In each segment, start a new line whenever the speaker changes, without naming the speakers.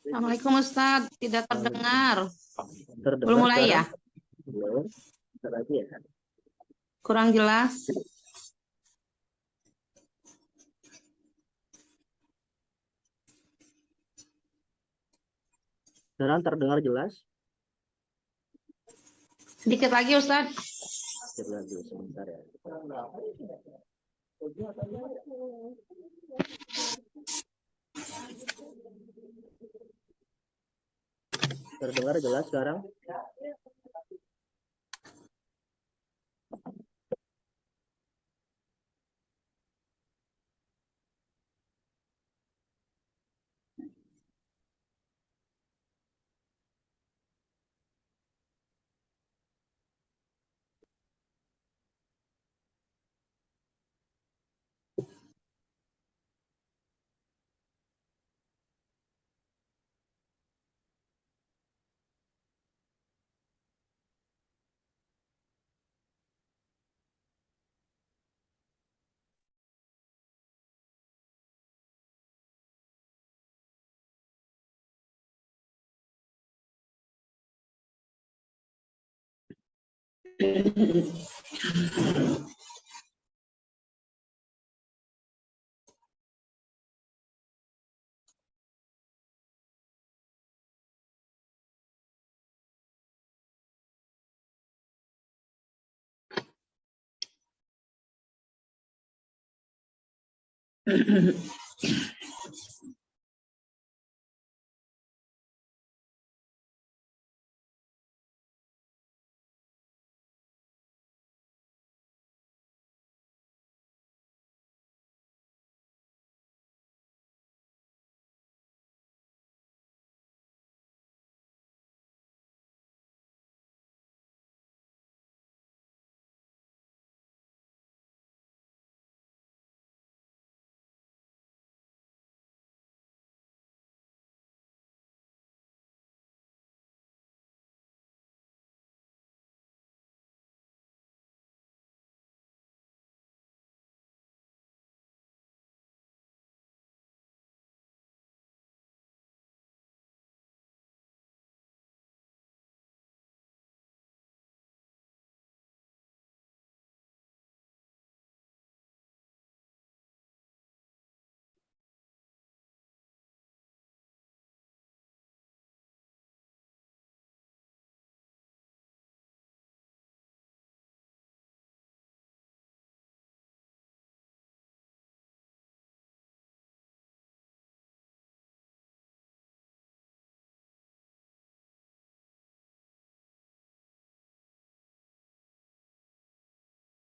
Assalamualaikum Ustadz, tidak terdengar. Belum
Terdengar
mulai ya?
sekarang? Belum. Bentar lagi ya.
Kurang jelas.
Sekarang terdengar jelas?
Sedikit lagi Ustadz.
Sedikit lagi sebentar ya. Terdengar jelas sekarang?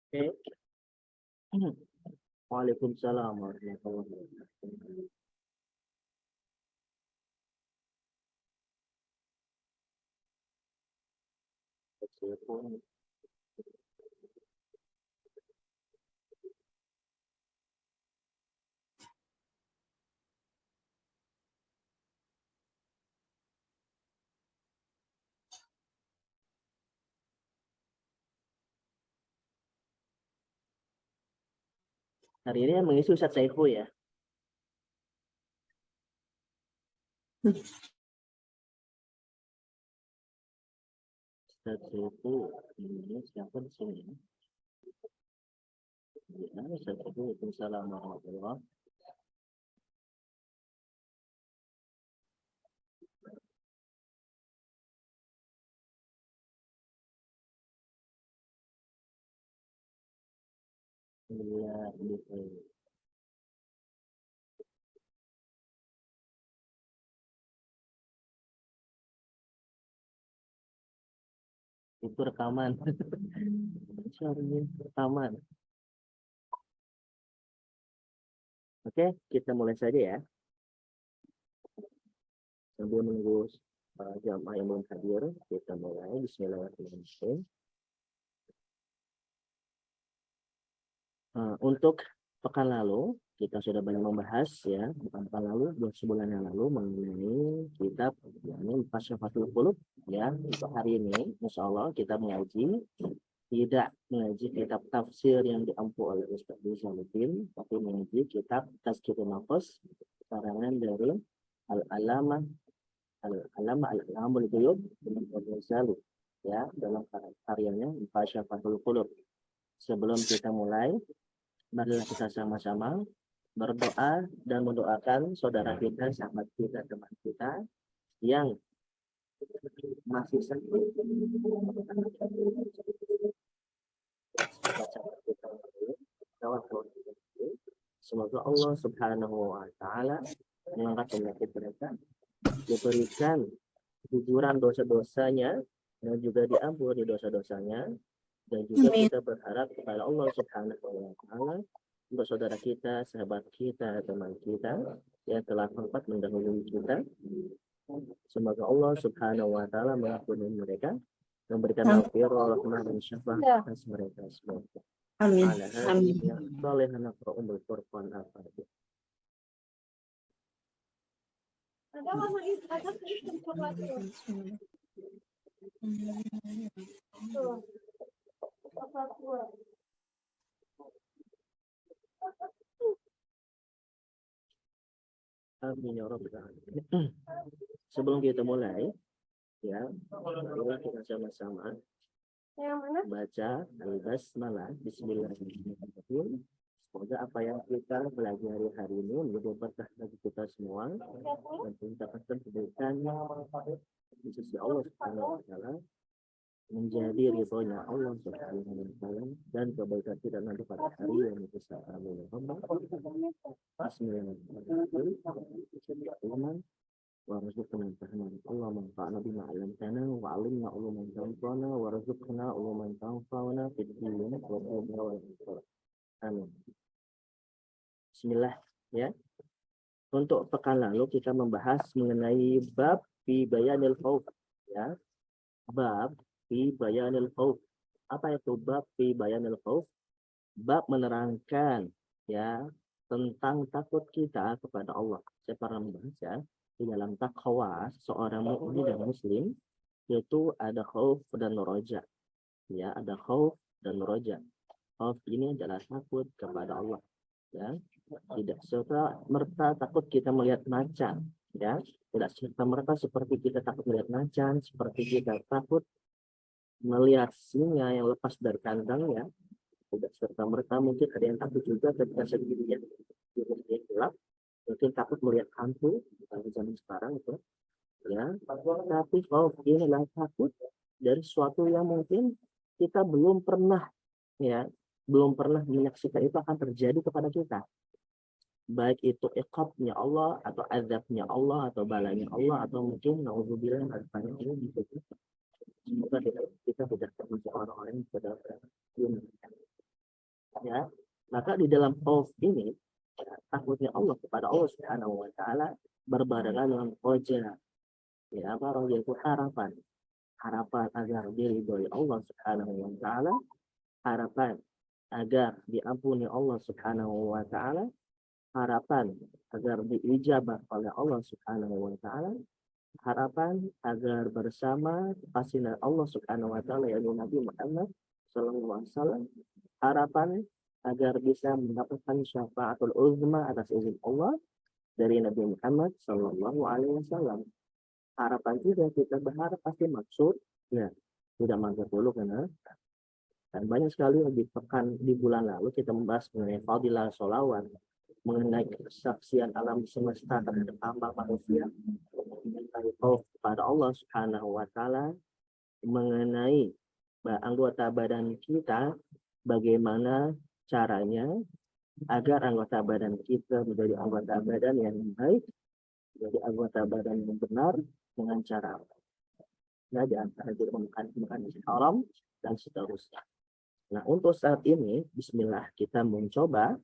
Oke. Waalaikumsalam warahmatullahi wabarakatuh. Hari ini yang mengisi Ustadz Saiful ya. Ustadz Saiful ini siapa di sini? Ya, Ustadz Saiful. Waalaikumsalam warahmatullahi wabarakatuh. Iya, gitu. Itu rekaman. Rekaman. Oke, kita mulai saja ya. Sambil menunggu jamaah yang belum hadir, kita mulai. Bismillahirrahmanirrahim. Untuk pekan lalu kita sudah banyak membahas ya, bukan pekan lalu, 2 bulan yang lalu mengenai kitab yakni Fasyafatul Qulub ya. Untuk hari ini insya Allah kita mengaji tidak mengaji kitab tafsir yang diampu oleh Ustaz Rizaludin, tapi mengaji kitab Tazkirun Nafas karangan dari Al-Alamah Al-Alamul Ghuyub bin Ghazali ya, dalam karyanya Fasyafatul Qulub. Sebelum kita mulai, marilah kita sama-sama berdoa dan mendoakan saudara kita, sahabat kita, teman kita yang masih sakit. Semoga Allah Subhanahu wa Ta'ala mengangkat penyakit mereka, diberikan kejujuran dosa-dosanya, dan juga diampuni dosa-dosanya. Dan juga kita berharap kepada Allah Subhanahu wa Ta'ala untuk saudara kita, sahabat kita, teman kita yang telah sempat mendahului kita. Semoga Allah Subhanahu wa Ta'ala mengampuni mereka, memberikan maghfirah, rahmah dan syafaat atas mereka semua.
Amin.
Amin. Solehana Qur'anul Furqan al-Fatihah. Amin ya rabbal alamin. Sebelum kita mulai, ya, mari kita sama-sama baca al-basmalah. Bismillahirrahmanirrahim. Semoga apa yang kita pelajari hari ini menjadi berkah bagi kita semua dan mendapatkan kebaikan di sisi Allah Subhanahu wa Ta'ala, menjadi ridhonya Allah Subhanahu wa Ta'ala, dan kebaikan kita nanti pada hari yang besar. Amin. Bismillahirrahmanirrahim. Warzuqna fahman Allah manfa'na bima 'allamtana wa 'allimna uluman tanfa'una warzuqna uluman tanfa'una fid dunya wal akhirah. Amin. Bismillah ya. Untuk pekan lalu kita membahas mengenai bab fi bayanil khauf ya. Bab fi bayanil khauf. Apa itu bab fi bayanil khauf? Bab menerangkan ya tentang takut kita kepada Allah. Saya pernah membahas ya, di dalam takwa seorang mukmin dan muslim yaitu ada khauf dan roja. Ya, ada khauf dan roja. Khauf ini adalah takut kepada Allah. Ya, tidak serta merta takut kita melihat macan. Ya, tidak serta merta seperti kita takut melihat macan, seperti kita takut melihat singa yang lepas dari kandangnya. Tidak serta merta mungkin ada yang takut juga ketika sendirian di rumah gelap, mungkin takut melihat hantu di zaman sekarang itu ya. Tapi khauf ini adalah takut dari sesuatu yang mungkin kita belum pernah ya, belum pernah menyaksikan itu akan terjadi kepada kita, baik itu iqabnya Allah atau azabnya Allah atau balanya Allah atau mungkin naudzubillah azabnya Allah gitu. Semoga kita tidak termasuk orang-orang yang sudah ya. Maka di dalam khauf ini takutnya Allah kepada Allah Subhanahu wa Ta'ala berbarengan dengan roja. Ya, apa roja itu harapan agar diridhoi Allah Subhanahu wa Ta'ala, harapan agar diampuni Allah Subhanahu wa Ta'ala, harapan agar diijabah oleh Allah Subhanahu wa Ta'ala, harapan agar bersama kekasih Allah Subhanahu wa Ta'ala yaitu Nabi Muhammad sallallahu alaihi wasallam, harapan agar bisa mendapatkan syafaatul uzma atas izin Allah dari Nabi Muhammad sallallahu alaihi wasallam. Harapan juga kita berharap pasti maksud ya, tidak maksud dulu karena dan banyak sekali di bulan lalu kita membahas mengenai fadilah sholawat, mengenai kesaksian alam semesta terhadap hamba manusia, mengenai khauf kepada Allah Subhanahu wa Ta'ala, mengenai anggota badan kita, bagaimana caranya agar anggota badan kita menjadi anggota badan yang baik, menjadi anggota badan yang benar dengan cara apa? Nah, di antara makan haram dan seterusnya. Nah, untuk saat ini, bismillah, kita mencoba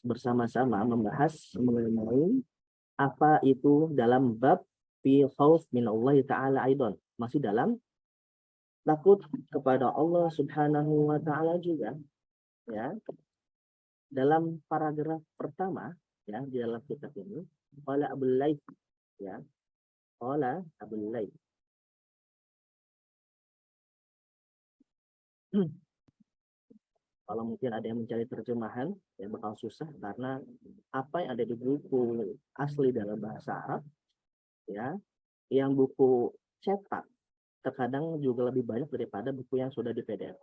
bersama-sama membahas mengenai apa itu dalam bab fi khauf min Allah Ta'ala aidon. Masih dalam takut kepada Allah Subhanahu wa Ta'ala juga. Ya. dalam paragraf pertama ya di dalam kitab ini, qala Abul Laits ya, qala Abul Laits. Kalau mungkin ada yang mencari terjemahan, ya bakal susah karena apa yang ada di buku asli dalam bahasa Arab, ya, yang buku cetak terkadang juga lebih banyak daripada buku yang sudah di PDF.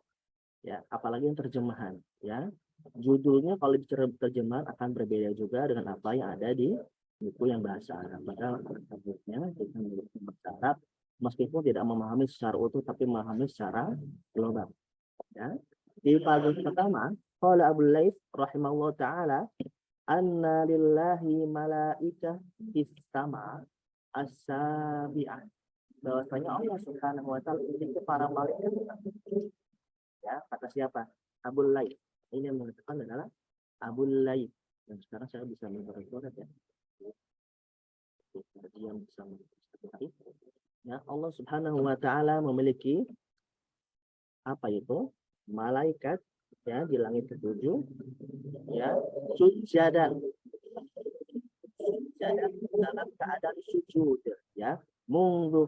Ya, apalagi yang terjemahan, ya. Judulnya kalau terjemahan akan berbeda juga dengan apa yang ada di buku yang bahasa Arab. Padahal bukunya kita memiliki bahasa Arab, meskipun tidak memahami secara utuh, tapi memahami secara global. Ya. Di paragraf pertama, qala Abu Laits rahimahullah taala, anna lillahi malaikah fis sama as-sabi'ah. Bahwasanya Allah Subhanahu wa taala memiliki para malaikat. Ya, kata siapa? Abu Laits. Ini yang mengatakan adalah Abu Laits. Dan sekarang saya bisa memperoleh ya. Yang bisa ya, Allah Subhanahu wa taala memiliki apa itu? Malaikat ya di langit ketujuh ya, sujadan dalam keadaan sujud ya, mundu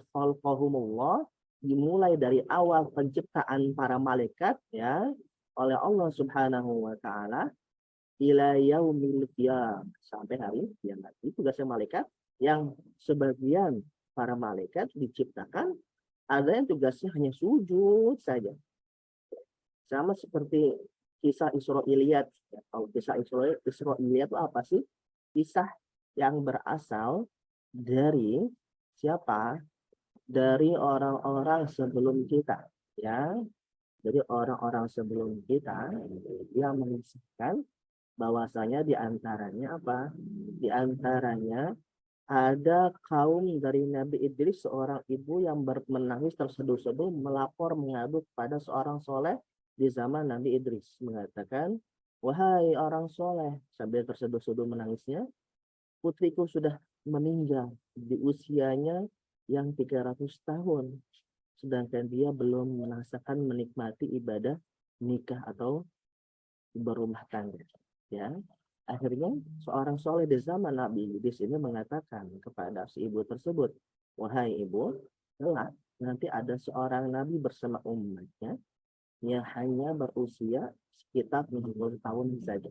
khalqahumullah, dimulai dari awal penciptaan para malaikat ya oleh Allah Subhanahu wa taala ila yaumil qiyamah, sampai hari kiamat. Itu tugasnya malaikat, yang sebagian para malaikat diciptakan ada yang tugasnya hanya sujud saja. Sama seperti kisah Israiliyat. Kalau kisah Israiliyat itu apa sih? Kisah yang berasal dari siapa? Dari orang-orang sebelum kita. Ya, dari orang-orang sebelum kita yang mengisahkan bahwasanya di antaranya apa? Di antaranya ada kaum dari Nabi Idris, seorang ibu yang menangis terseduh-seduh melapor mengadu kepada seorang soleh di zaman Nabi Idris, mengatakan, wahai orang soleh, sambil terseduh-seduh menangisnya, putriku sudah meninggal di usianya yang 300 tahun, sedangkan dia belum merasakan menikmati ibadah nikah atau berumah tangga. Ya, akhirnya seorang soleh di zaman Nabi di sini mengatakan kepada si ibu tersebut, wahai ibu, kelak nanti ada seorang nabi bersama umatnya yang hanya berusia sekitar 70 tahun saja.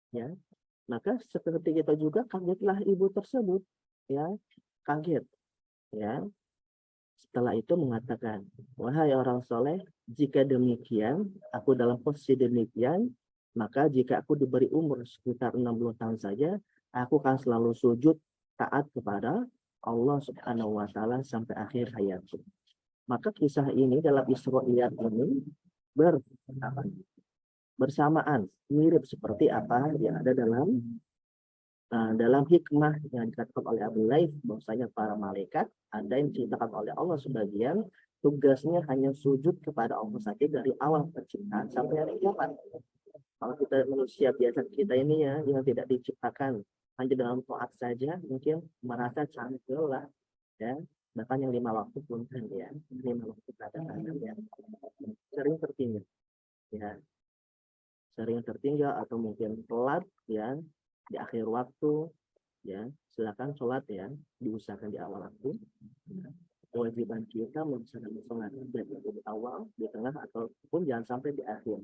Ya, maka seperti kita juga kagetlah ibu tersebut, ya, kaget, ya. Setelah itu mengatakan, wahai orang soleh, jika demikian, aku dalam posisi demikian, maka jika aku diberi umur sekitar 60 tahun saja, aku akan selalu sujud taat kepada Allah Subhanahu wa taala sampai akhir hayatku. Maka kisah ini dalam Israiliyat ini bersamaan, mirip seperti apa yang ada dalam hikmah yang dikatakan oleh Abu Laits, bahwasanya para malaikat ada yang diceritakan oleh Allah sebagian tugasnya hanya sujud kepada Allah saja dari awal penciptaan sampai hari kiamat. Kalau kita manusia biasa kita ini ya yang tidak diciptakan hanya dalam taat saja, mungkin merasa canggih lah ya, bahkan yang 5 waktu pun kan ya, 5 waktu kadang-kadang ya sering tertinggal ya, sering tertinggal atau mungkin telat ya di akhir waktu ya. Silakan sholat ya, diusahakan di awal waktu. Kewajiban kita mengusahakan sholat baik di awal, di tengah ataupun jangan sampai di akhir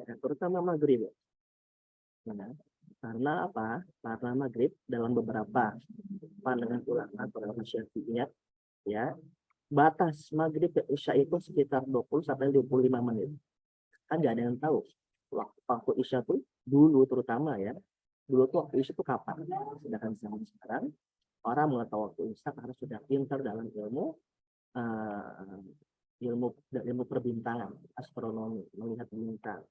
ya, terutama maghrib ya. Karena apa? Karena maghrib dalam beberapa pandangan ulama para Syafi'iyah ya, batas maghrib ke isya itu sekitar 20 sampai 25 menit. Kan nggak ada yang tahu waktu isya tuh dulu, terutama ya, dulu tuh waktu isya itu kapan. Sedangkan zaman sekarang orang mengetahui waktu isya karena sudah pintar dalam ilmu perbintangan, astronomi, melihat bintang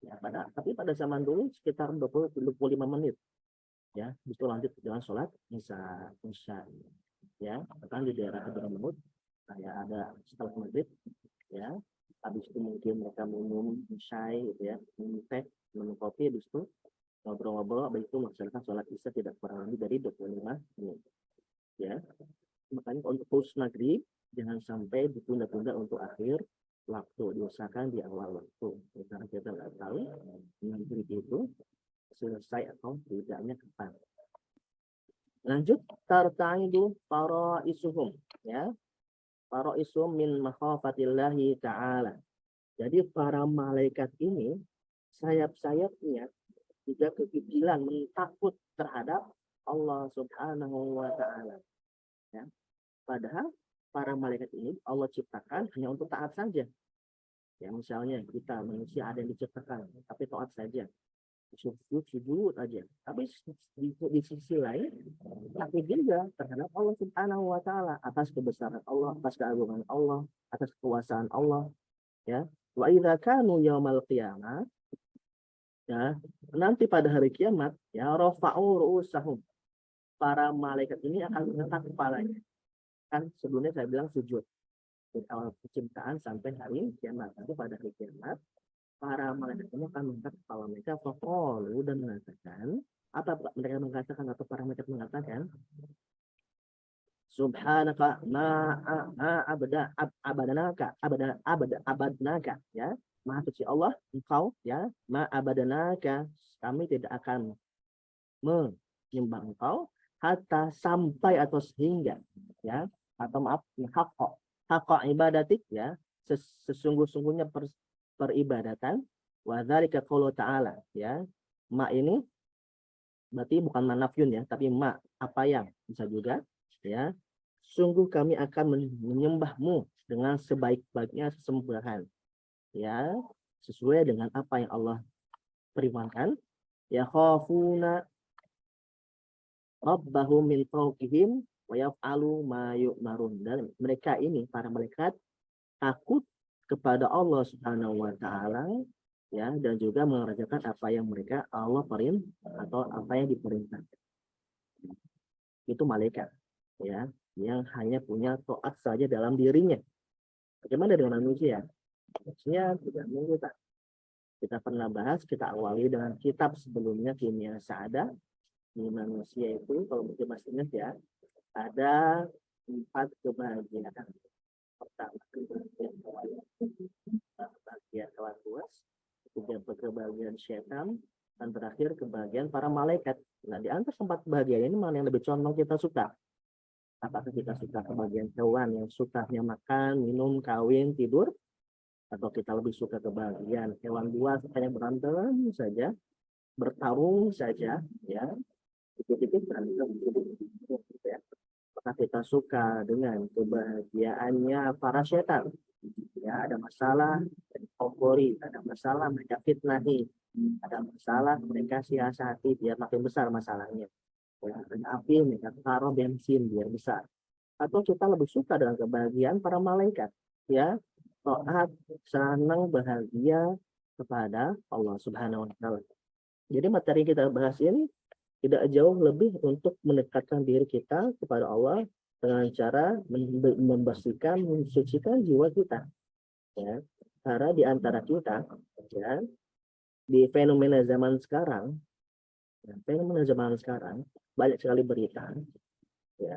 ya. Tapi pada zaman dulu sekitar 20-25 menit ya, itu lanjut dengan sholat isya ya. Bahkan di daerah Hadramaut kayak ada setelah maghrib ya, habis itu mungkin mereka minum chai gitu ya, minum teh, minum kopi, habis itu ngobrol-ngobrol, habis itu melaksanakan sholat isya tidak kurang lebih dari 25 menit ya. Makanya untuk khusus maghrib jangan sampai ditunda-tunda untuk akhir waktu, diusahakan di awal waktu. Karena kita nggak tahu maghrib itu selesai atau tidaknya kapan. Lanjut, tarta'idu faraisuhum, ya. Faraisuhum min makhafatillahi ta'ala. Jadi para malaikat ini sayap-sayapnya juga kegigilan mentakut terhadap Allah Subhanahu wa taala. Ya. Padahal para malaikat ini Allah ciptakan hanya untuk taat saja. Ya, misalnya kita manusia ada yang diciptakan tapi taat saja. Sujud aja. Tapi di sisi lain takut juga terhadap Allah Subhanahu wa taala, atas kebesaran Allah, atas keagungan Allah, atas kekuasaan Allah, ya. Wa idza kanu yaumal qiyamah, ya, nanti pada hari kiamat, ya, rafa'u ru'usahum, para malaikat ini akan mengangkat kepalanya. Kan sebelumnya saya bilang sujud dari awal penciptaan sampai hari kiamat. Nanti pada hari kiamat para malaikat ini akan mengangkat kepala mereka, faqalu, dan mengatakan, apa mereka mengatakan atau para malaikat mengatakan, subhanaka abadnaka, ya, maha suci Allah engkau, ya, abadnaka, kami tidak akan menyembah engkau hatta, sampai atau sehingga, ya, atau maaf, haqqa ibadatik, ya, sesungguh-sungguhnya peribadatan, wa dzalika qaulu ta'ala, ya. Ma ini berarti bukan manafyun, ya, tapi ma, apa yang, bisa juga, ya. Sungguh kami akan menyembahmu dengan sebaik-baiknya sesembahan, ya, sesuai dengan apa yang Allah firmankan, ya, khafuna rabbahum min fawqihim wa yaf'alu ma yu'marun. Dan mereka ini para malaikat takut kepada Allah Subhanahu wa taala, ya, dan juga mengerjakan apa yang mereka Allah atau apa yang diperintahkan. Itu malaikat, ya, yang hanya punya taat saja dalam dirinya. Bagaimana dengan manusia? Manusia tidak mungkin. Kita pernah bahas, kita awali dengan kitab sebelumnya, Kimia Sa'adah. Di manusia itu, kalau mungkin masih ingat, ya, ada 4 kebahagiaan. Pertama, kebahagiaan hewan buas, kemudian kebahagiaan syaitan, dan terakhir kebahagiaan para malaikat. Nah, di antara 4 kebahagiaan ini mana yang lebih condong kita suka? Apakah kita suka kebahagiaan hewan yang sukanya makan, minum, kawin, tidur? Atau kita lebih suka kebahagiaan hewan buas hanya berantem saja, bertarung saja, ya, dikit-dikit berantem, ya. Apakah kita suka dengan kebahagiaannya para setan? Ya, ada masalah, eufori, ada masalah mereka fitnahi, ada masalah mereka siasati biar makin besar masalahnya. Ya, ada api mereka taruh bensin biar besar. Atau kita lebih suka dengan kebahagiaan para malaikat, ya, taat, senang, bahagia kepada Allah Subhanahu wa taala. Jadi materi kita bahas ini tidak jauh lebih untuk mendekatkan diri kita kepada Allah dengan cara membersihkan, mensucikan jiwa kita, ya. Karena di antara kita, ya, di fenomena zaman sekarang, ya, banyak sekali berita, ya,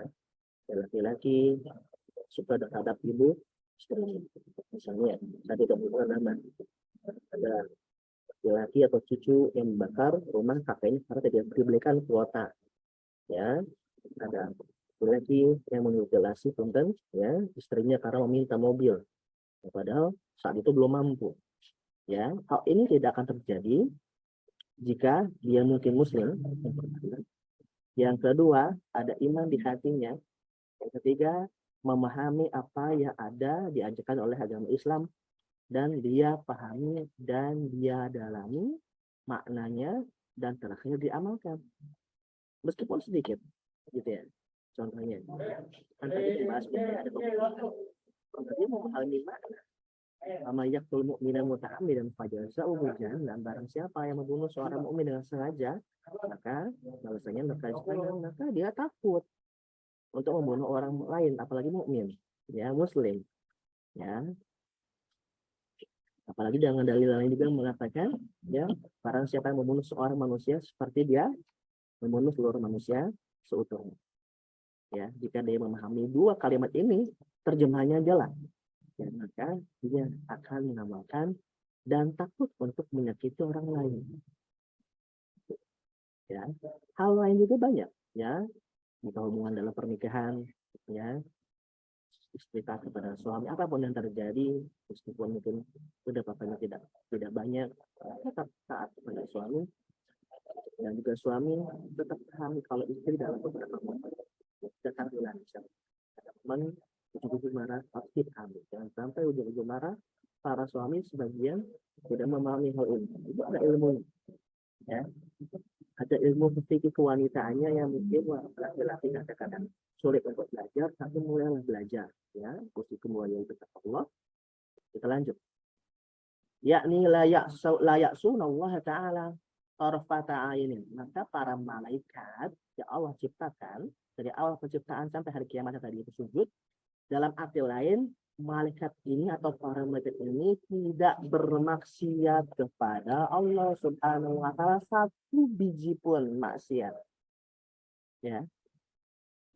laki-laki suka terhadap ibu, misalnya tadi kebetulan nama ada laki-laki atau cucu yang membakar rumah kakeknya karena tidak diberikan kuota, ya. Ada laki-laki yang memutilasi punten, ya, istrinya karena meminta mobil, padahal saat itu belum mampu, ya. Hal ini tidak akan terjadi jika dia mungkin muslim. Yang kedua, ada iman di hatinya. Yang ketiga, memahami apa yang ada diajarkan oleh agama Islam dan dia pahami dan dia dalami maknanya dan terakhir diamalkan meskipun sedikit, gitu, ya. Contohnya kan tadi dibahas ada beberapa, dia memahami makna yaqtul mu'mina muta'ammidan fajaza'uhu jahannam, barang siapa yang membunuh seorang mukmin dengan sengaja maka balasannya neraka jahanam. Maka dia takut untuk membunuh orang lain, apalagi mukmin, ya, muslim, ya. Apalagi dengan dalil lain juga mengatakan, ya, barang siapa yang membunuh seorang manusia seperti dia membunuh seluruh manusia seutuhnya. Ya, jika dia memahami 2 kalimat ini, terjemahannya adalah ya, maka dia akan mengamalkan dan takut untuk menyakiti orang lain. Ya, hal lain juga banyak, ya, jika hubungan dalam pernikahan, ya, istri taat kepada suami, apapun yang terjadi, meskipun mungkin sudah papanya tidak banyak, tetap taat kepada suami, dan juga suami tetap pahami kalau istri dalam beberapa momen tetap bilang teman ujung-ujung marah pasti pahami, jangan sampai ujung-ujung marah para suami sebagian tidak memahami hal ini. Itu ada ilmu, ya, ada ilmu fikih kewanitaannya yang mungkin laki-laki kadang-kadang sulit untuk belajar, tapi mulailah belajar, ya, kursi kemuliaan kita Allah. Kita lanjut. Yakni layak Allah Ta'ala tarfata ainin. Maka para malaikat yang Allah ciptakan dari awal penciptaan sampai hari kiamat tadi itu sujud. Dalam arti lain, malaikat ini atau para malaikat ini tidak bermaksiat kepada Allah Subhanahu wa Ta'ala satu biji pun maksiat. Ya.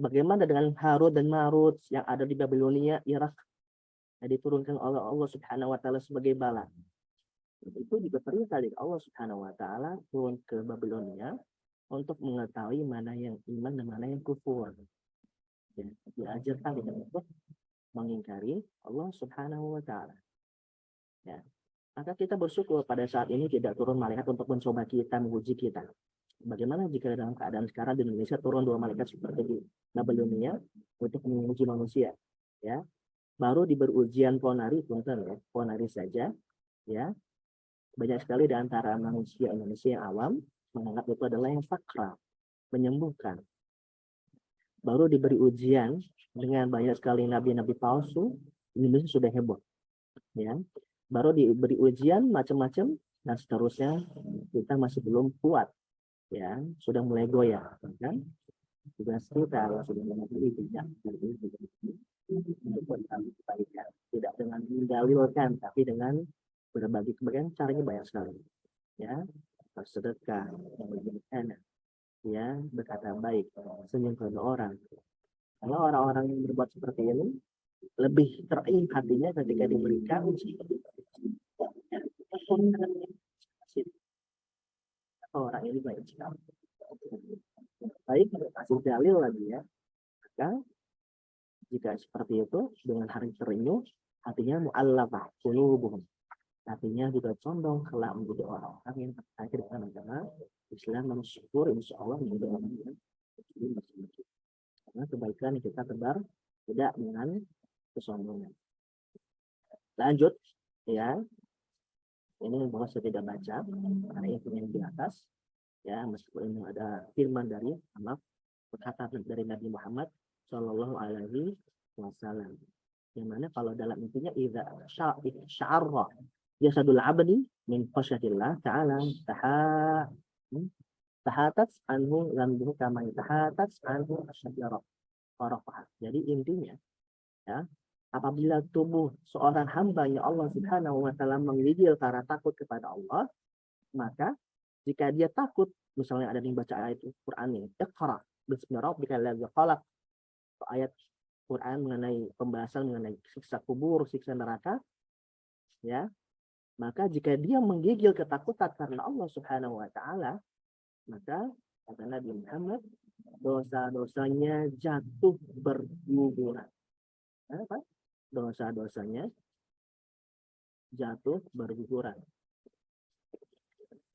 Bagaimana dengan Harut dan Marut yang ada di Babilonia, Irak, yang diturunkan oleh Allah Subhanahu wa Ta'ala sebagai bala. Itu juga perintah dari Allah Subhanahu wa Ta'ala turun ke Babilonia untuk mengetahui mana yang iman dan mana yang kufur. Ya, diajarkan kita untuk mengingkari Allah Subhanahu wa Ta'ala. Ya. Maka kita bersyukur pada saat ini tidak turun malaikat untuk mencoba kita, menguji kita. Bagaimana jika dalam keadaan sekarang di Indonesia turun 2 malaikat seperti di Babilonia untuk menguji manusia, ya. Baru diberi ujian ponari, punten ya, ponari saja, ya. Banyak sekali di antara manusia Indonesia yang awam menganggap itu adalah yang sakral, menyembuhkan. Baru diberi ujian dengan banyak sekali nabi-nabi palsu, Indonesia sudah heboh, ya. Baru diberi ujian macam-macam dan seterusnya, kita masih belum kuat, ya, sudah mulai goyah, kan? Tugas kita yang sudah memiliki bijak untuk berbagi kebaikan, tidak dengan mendalilkan, tapi dengan berbagi kebaikan. Caranya banyak sekali, ya, bersedekah, memberikan, ya, berkata baik, senyum kepada orang. Kalau orang-orang yang berbuat seperti ini lebih teraih hatinya ketika diberikan orang ini baik sekali. Baik, kasih dalil lagi, ya. Maka jika seperti itu dengan hari terenyuh, hatinya mu'allafah qulubuhum. Hatinya juga condong kelak menjadi orang-orang yang terakhir dengan agama Islam dan syukur insya Allah menjadi orang yang bersih. Karena kebaikan yang kita tebar tidak dengan kesombongan. Lanjut, ya. Ini bahwa saya tidak baca karena itu yang di atas, ya, meskipun ini ada firman dari Allah, perkataan dari Nabi Muhammad Shallallahu Alaihi Wasallam, yang mana kalau dalam intinya idza sya'arra jasadul abdi min khasyatillah ta'ala tahatat anhu lambuhu kama tahatat anhu asyajarah farafah. Jadi intinya, ya, apabila tubuh seorang hamba yang Allah Subhanahu wa Ta'ala menggigil karena takut kepada Allah, maka jika dia takut, misalnya ada yang baca ayat Quran ini, Iqra bismi rabbikal ladzi khalaq, ayat Quran mengenai pembahasan mengenai siksa kubur, siksa neraka, ya, maka jika dia menggigil ketakutan karena Allah Subhanahu wa Ta'ala, maka kata Nabi Muhammad, dosa-dosanya jatuh berguguran. Apa? Dosa-dosanya jatuh berguguran.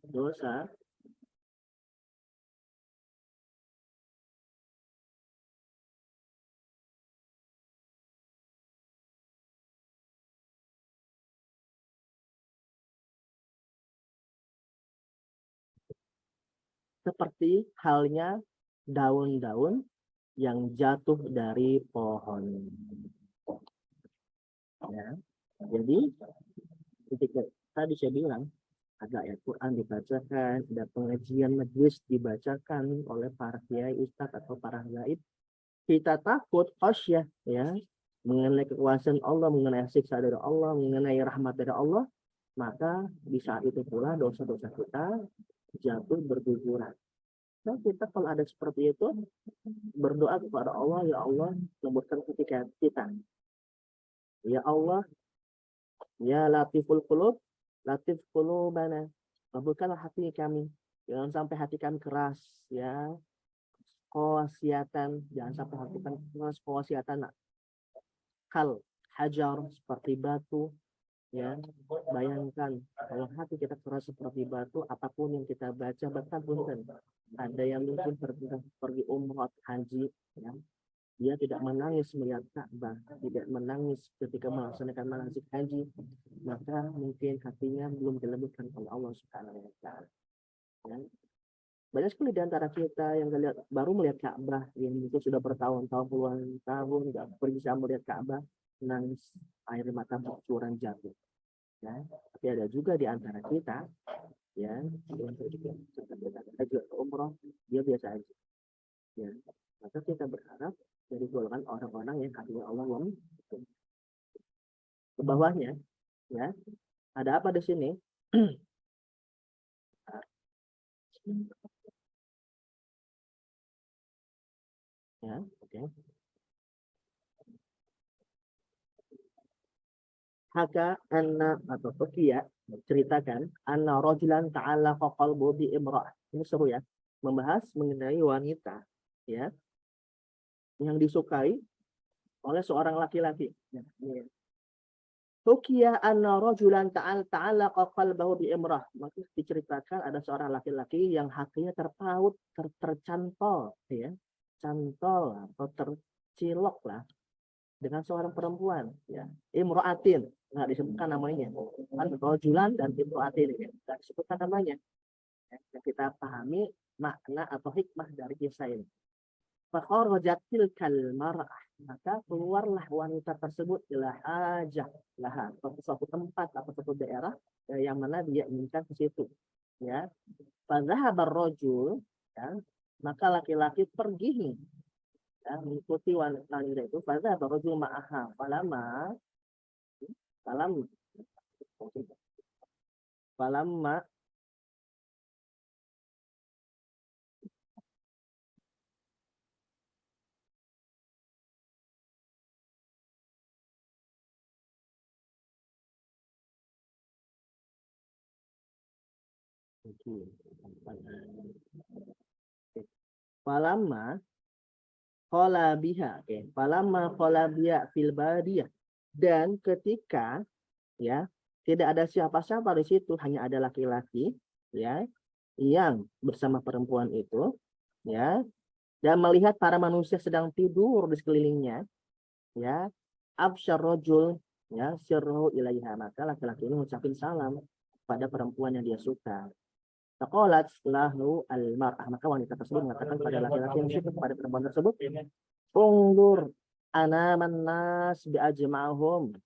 Dosa seperti halnya daun-daun yang jatuh dari pohon. Ya. Jadi ketika tadi saya bilang ada ayat Quran dibacakan, ada pengajian majlis dibacakan oleh para kiai, ustadz atau para gaib, kita takut khasyah, ya, mengenai kekuasaan Allah, mengenai siksa dari Allah, mengenai rahmat dari Allah, maka di saat itu pula dosa-dosa kita jatuh berguguran. Nah, kita kalau ada seperti itu berdoa kepada Allah, ya Allah lembutkan ketika kita, Ya Allah, ya latiful qulub, latif qulubana. Kabulkanlah hati kami. Jangan sampai hati kami keras, ya. Qasiatan, jangan sampai hati kami keras, qasiatan. Kal hajar, seperti batu, ya. Bayangkan kalau hati kita keras seperti batu, apapun yang kita baca, bahkan punten ada yang mungkin pergi umroh haji, ya, dia tidak menangis melihat Ka'bah, tidak menangis ketika melaksanakan manasik haji, maka mungkin hatinya belum dilembutkan oleh Allah Subhanahu wa taala. Ya. Banyak sekali di antara kita yang baru melihat Ka'bah, yang mungkin sudah bertahun-tahun, puluhan tahun nggak bisa melihat Ka'bah, nangis, air mata bercucuran jatuh. Ya. Tapi ada juga di antara kita, ya, yang pergi haji atau umroh, dia biasa aja. Ya. Maka kita berharap dari golongan orang-orang yang hatinya Allah yang ke bawahnya, ya. Ada apa di sini? Ya, oke. Haka anna atau Tokia ceritakan anna rajulan ta'ala qalbu bi imra'ah. Ini seru ya. Membahas mengenai wanita, ya, yang disukai oleh seorang laki-laki. Ya, Tokia anna rajulan ta'ala qalbahu bi imra'ah. Maka diceritakan ada seorang laki-laki yang hatinya terpaut, tercantol, ya. Cantol atau tercilok lah dengan seorang perempuan, ya. Imra'atin, nggak disebutkan namanya, kan rojulan dan imra'atin, ya. Nggak disebutkan namanya, ya. Kita pahami makna atau hikmah dari kisah ini. Fakharajatil kalmar'ah, maka keluarlah wanita tersebut ila hajah laha, ke suatu tempat atau suatu daerah, ya, yang mana dia inginkan ke situ, ya. Fadhahabar rajul, ya, maka laki-laki pergi nih, ya, mengikuti wanita itu. Pada rajul ma'aha falamma falamma falamma qala biha, oke. Falamma qala biha fil badiyah, dan ketika, ya, tidak ada siapa-siapa di situ, hanya ada laki-laki, ya, yang bersama perempuan itu, ya, dan melihat para manusia sedang tidur di sekelilingnya, ya, absyar rajul, ya, sirruhu ilaiha, maka laki-laki ini mengucapkan salam pada perempuan yang dia suka. Faqalat lahu al-mar'ah, maka wanita tersebut mengatakan pada laki-laki yang suka kepada perempuan tersebut, "Ungdur anaman nas bi ajma'hum."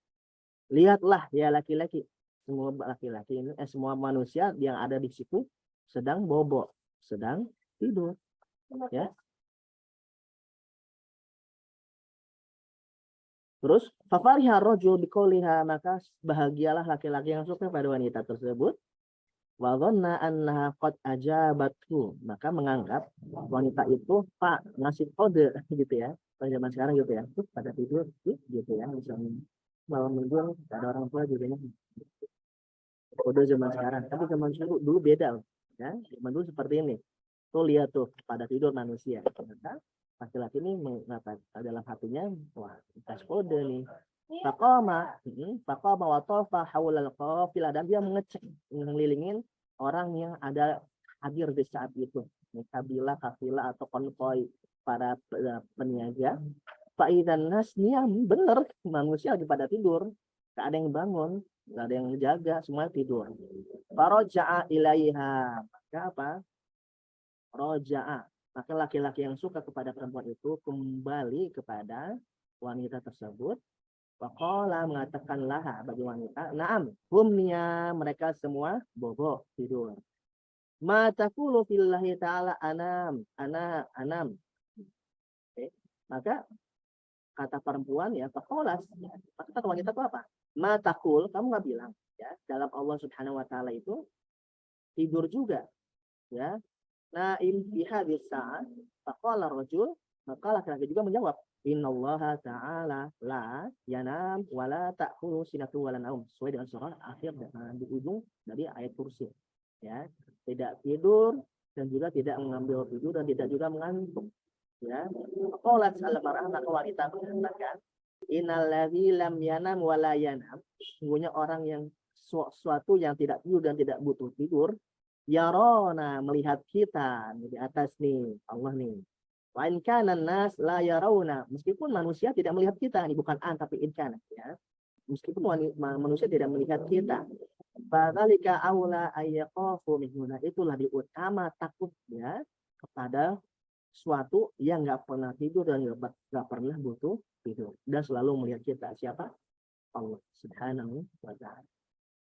Lihatlah ya laki-laki, semua laki-laki ini, semua manusia yang ada di situ sedang bobo, sedang tidur, ya. Terus fafariha rajul biqauliha, maka bahagialah laki-laki yang suka pada wanita tersebut. Wa dhanna annaha qad ajabathu, maka menganggap wanita itu Pak ngasih kode gitu ya. Pada zaman sekarang gitu ya. Pada tidur gitu ya, misalnya malam minggu ada orang tua juga kode zaman sekarang. Tapi zaman dulu beda, ya. Zaman dulu seperti ini. Tuh lihat tuh pada tidur manusia. Maka laki-laki ini mengatakan dalam hatinya, wah, kasih kode nih. Faqama wa tafa haulal qafilah, dan dia mengecek, mengelilingin orang yang ada hadir di saat itu. Kabilah, kafilah atau konvoi para peniaga. Fa'idzan nas, benar manusia lagi pada tidur. Gak ada yang bangun, gak ada yang menjaga, semua tidur. Faraja'a ilaiha, maka apa? Roja'a, maka laki-laki yang suka kepada perempuan itu kembali kepada wanita tersebut. Waqala, mengatakanlah bagi wanita, "Na'am, humnya, mereka semua bobo tidur." Ma taqulu fillahi ta'ala anam, anam. Okay. Maka kata perempuan, ya, faqalas, maka kata wanita itu apa? Ma taqul, kamu nggak bilang, ya, dalam Allah Subhanahu wa taala itu tidur juga, ya. Naim fi hadis saat, faqala rajul, Maka laki-laki juga menjawab, Innallaha ta'ala la yanam wa la ta'khudhuhu sinatun wa la naum. Sesuai dengan surah akhir di ujung dari ayat kursi. Ya, tidak tidur dan juga tidak mengambil tidur dan tidak juga mengantuk. Ya, qalat al-mar'ah, maka wanita mengatakan, innalladzi lam yanam wa la yanam. Sesungguhnya orang yang suatu yang tidak tidur dan tidak butuh tidur, yarona, melihat kita di atas nih, Allah nih. Wa in kana nas la yarawna, meskipun manusia tidak melihat kita, ini bukan an tapi in kana, ya. Meskipun manusia tidak melihat kita. Fadzalika aula ayyaqafu minhuna, itu lebih utama takutnya kepada suatu yang nggak pernah tidur dan nggak pernah butuh tidur dan selalu melihat kita. Siapa? Allah Subhanahu wa ta'ala.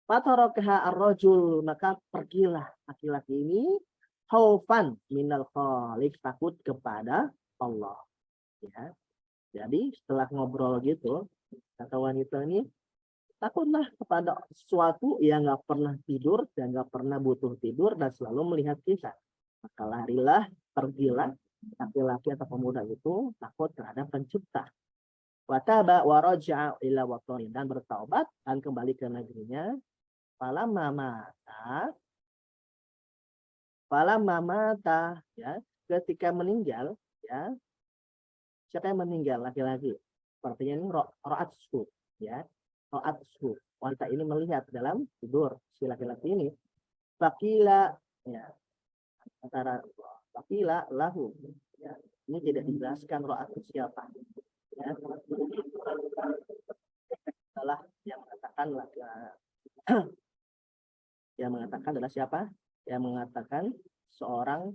Fatarakaha ar-rajul, maka pergilah laki-laki ini khaufan minal khaliq, takut kepada Allah. Ya. Jadi setelah ngobrol gitu, kata wanita ini, takutlah kepada sesuatu yang nggak pernah tidur dan nggak pernah butuh tidur dan selalu melihat kita. Maka larilah, pergilah laki-laki atau pemuda itu takut terhadap pencipta. Wataba waraja'a ila watani, dan bertaubat dan kembali ke negerinya. Falamma mata, ya, ketika meninggal, ya. Siapa yang meninggal? Laki-laki. Sepertinya ini ra'atsu, ya. Ra'atsu. Wanita ini melihat dalam tidur si laki-laki ini. Fakila, ya. Antara fakila lahu, ya. Ini tidak dijelaskan ra'atsu siapa. Ya. Adalah yang mengatakan yang mengatakan adalah siapa? Yang mengatakan seorang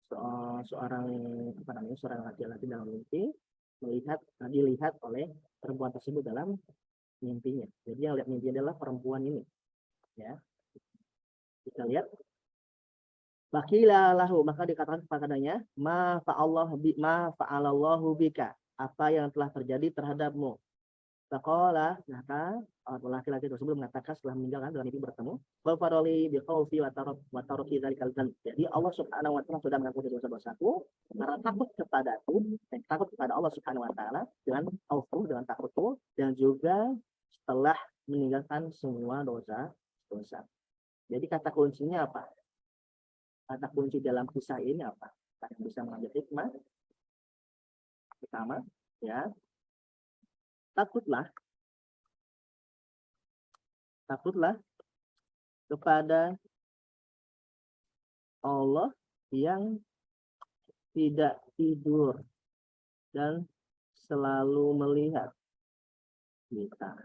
apa namanya, seorang laki-laki dalam mimpi dilihat oleh perempuan tersebut dalam mimpinya. Jadi yang lihat mimpi adalah perempuan ini. Ya, kita lihat. Bakila lahu, maka dikatakan kepadanya, ma fa'alallahu bika, apa yang telah terjadi terhadapmu. Faqala, maka laki-laki tersebut mengatakan setelah meninggalkan dalam mimpi bertemu, Bafaroli biqaufi wa taruki dzalikal dzanb. Jadi Allah Subhanahu wa taala sudah mengampuni dosa-dosaku karena takut kepadaku, dan takut kepada Allah Subhanahu wa taala dengan khaufu, dengan takutku, dan juga setelah meninggalkan semua dosa-dosa. Jadi kata kuncinya apa? Kata kunci dalam kisah ini apa? Yang bisa mengambil hikmah. Pertama, ya, takutlah kepada Allah yang tidak tidur dan selalu melihat kita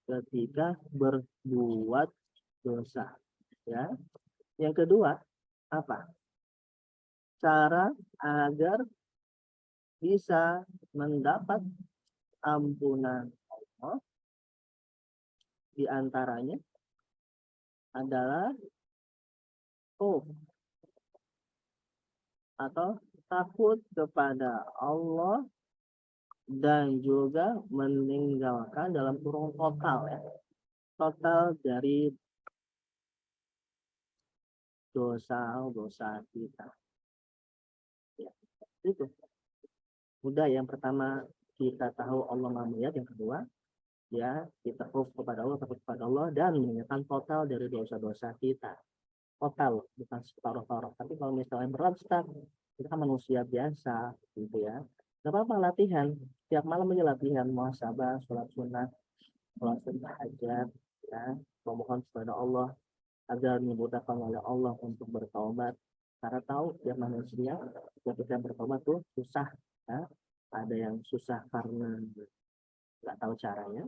ketika berbuat dosa. Ya. Yang kedua, apa? Cara agar bisa mendapat ampunan Allah, di antaranya adalah atau takut kepada Allah dan juga meninggalkan dalam kurung total, ya. Total dari dosa-dosa kita. Ya, itu. Udah, yang pertama kita tahu Allah Maha Melihat, yang kedua, ya, kita khusyuk kepada Allah, takut kepada Allah, dan meninggalkan total dari dosa-dosa kita. Total, bukan separuh-paruh. Tapi kalau misalnya berat, kita kan manusia biasa, gitu ya. Gak apa-apa, latihan. Tiap malam aja latihan, muhasabah, sholat sunnah, sholat hajat, ya, memohon kepada Allah agar dimudahkan oleh Allah untuk bertaubat. Karena tahu tiap manusia ketika bertobat tuh susah, ya. Ada yang susah karena nggak tahu caranya,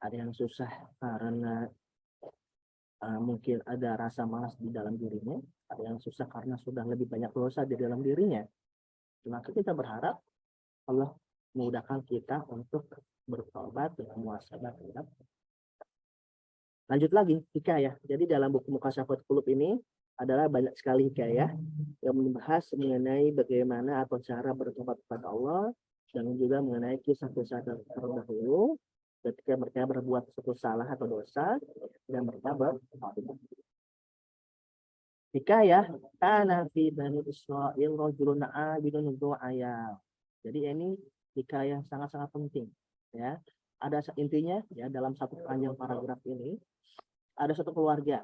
ada yang susah karena mungkin ada rasa malas di dalam dirinya, ada yang susah karena sudah lebih banyak dosa di dalam dirinya. Maka kita berharap Allah memudahkan kita untuk bertobat dengan muhasabah. Lanjut lagi hikayah. Jadi dalam buku Mukasyafatul Qulub ini adalah banyak sekali hikayah yang membahas mengenai bagaimana atau cara bertobat kepada Allah, dan juga mengenai kisah-kisah terdahulu ketika mereka berbuat suatu salah atau dosa dan mereka bertobat. Hikayah kana fi Bani Israil rajulun abidun du'aya. Jadi ini hikayah sangat-sangat penting ya. Ada intinya ya dalam satu panjang paragraf ini ada satu keluarga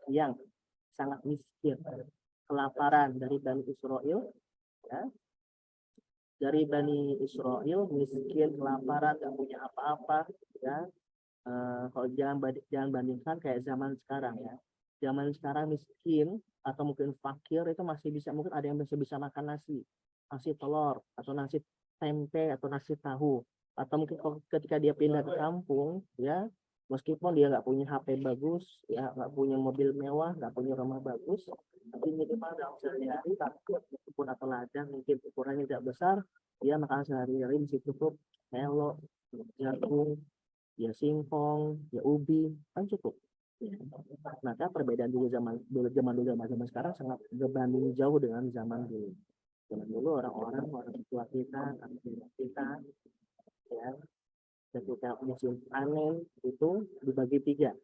yang sangat miskin, kelaparan dari Bani Israil ya. Dari Bani Israil miskin, kelaparan, gak punya apa-apa ya. Kalau jangan bandingkan kayak zaman sekarang ya. Zaman sekarang miskin atau mungkin fakir itu masih bisa, mungkin ada yang masih bisa makan nasi telur atau nasi tempe atau nasi tahu, atau mungkin ketika dia pindah ke kampung ya, meskipun dia nggak punya HP bagus ya, nggak punya mobil mewah, nggak punya rumah bagus, tapi minimal dalam sehari-hari meskipun atau ladang mungkin ukurannya tidak besar, dia makan sehari-hari bisa cukup melok, jagung, ya singkong, ya ubi, kan cukup. Maka perbedaan dulu zaman sekarang sangat berbanding jauh dengan zaman dulu. Zaman dulu orang tua kita, anak kita, ya, ketika musim panen itu dibagi tiga.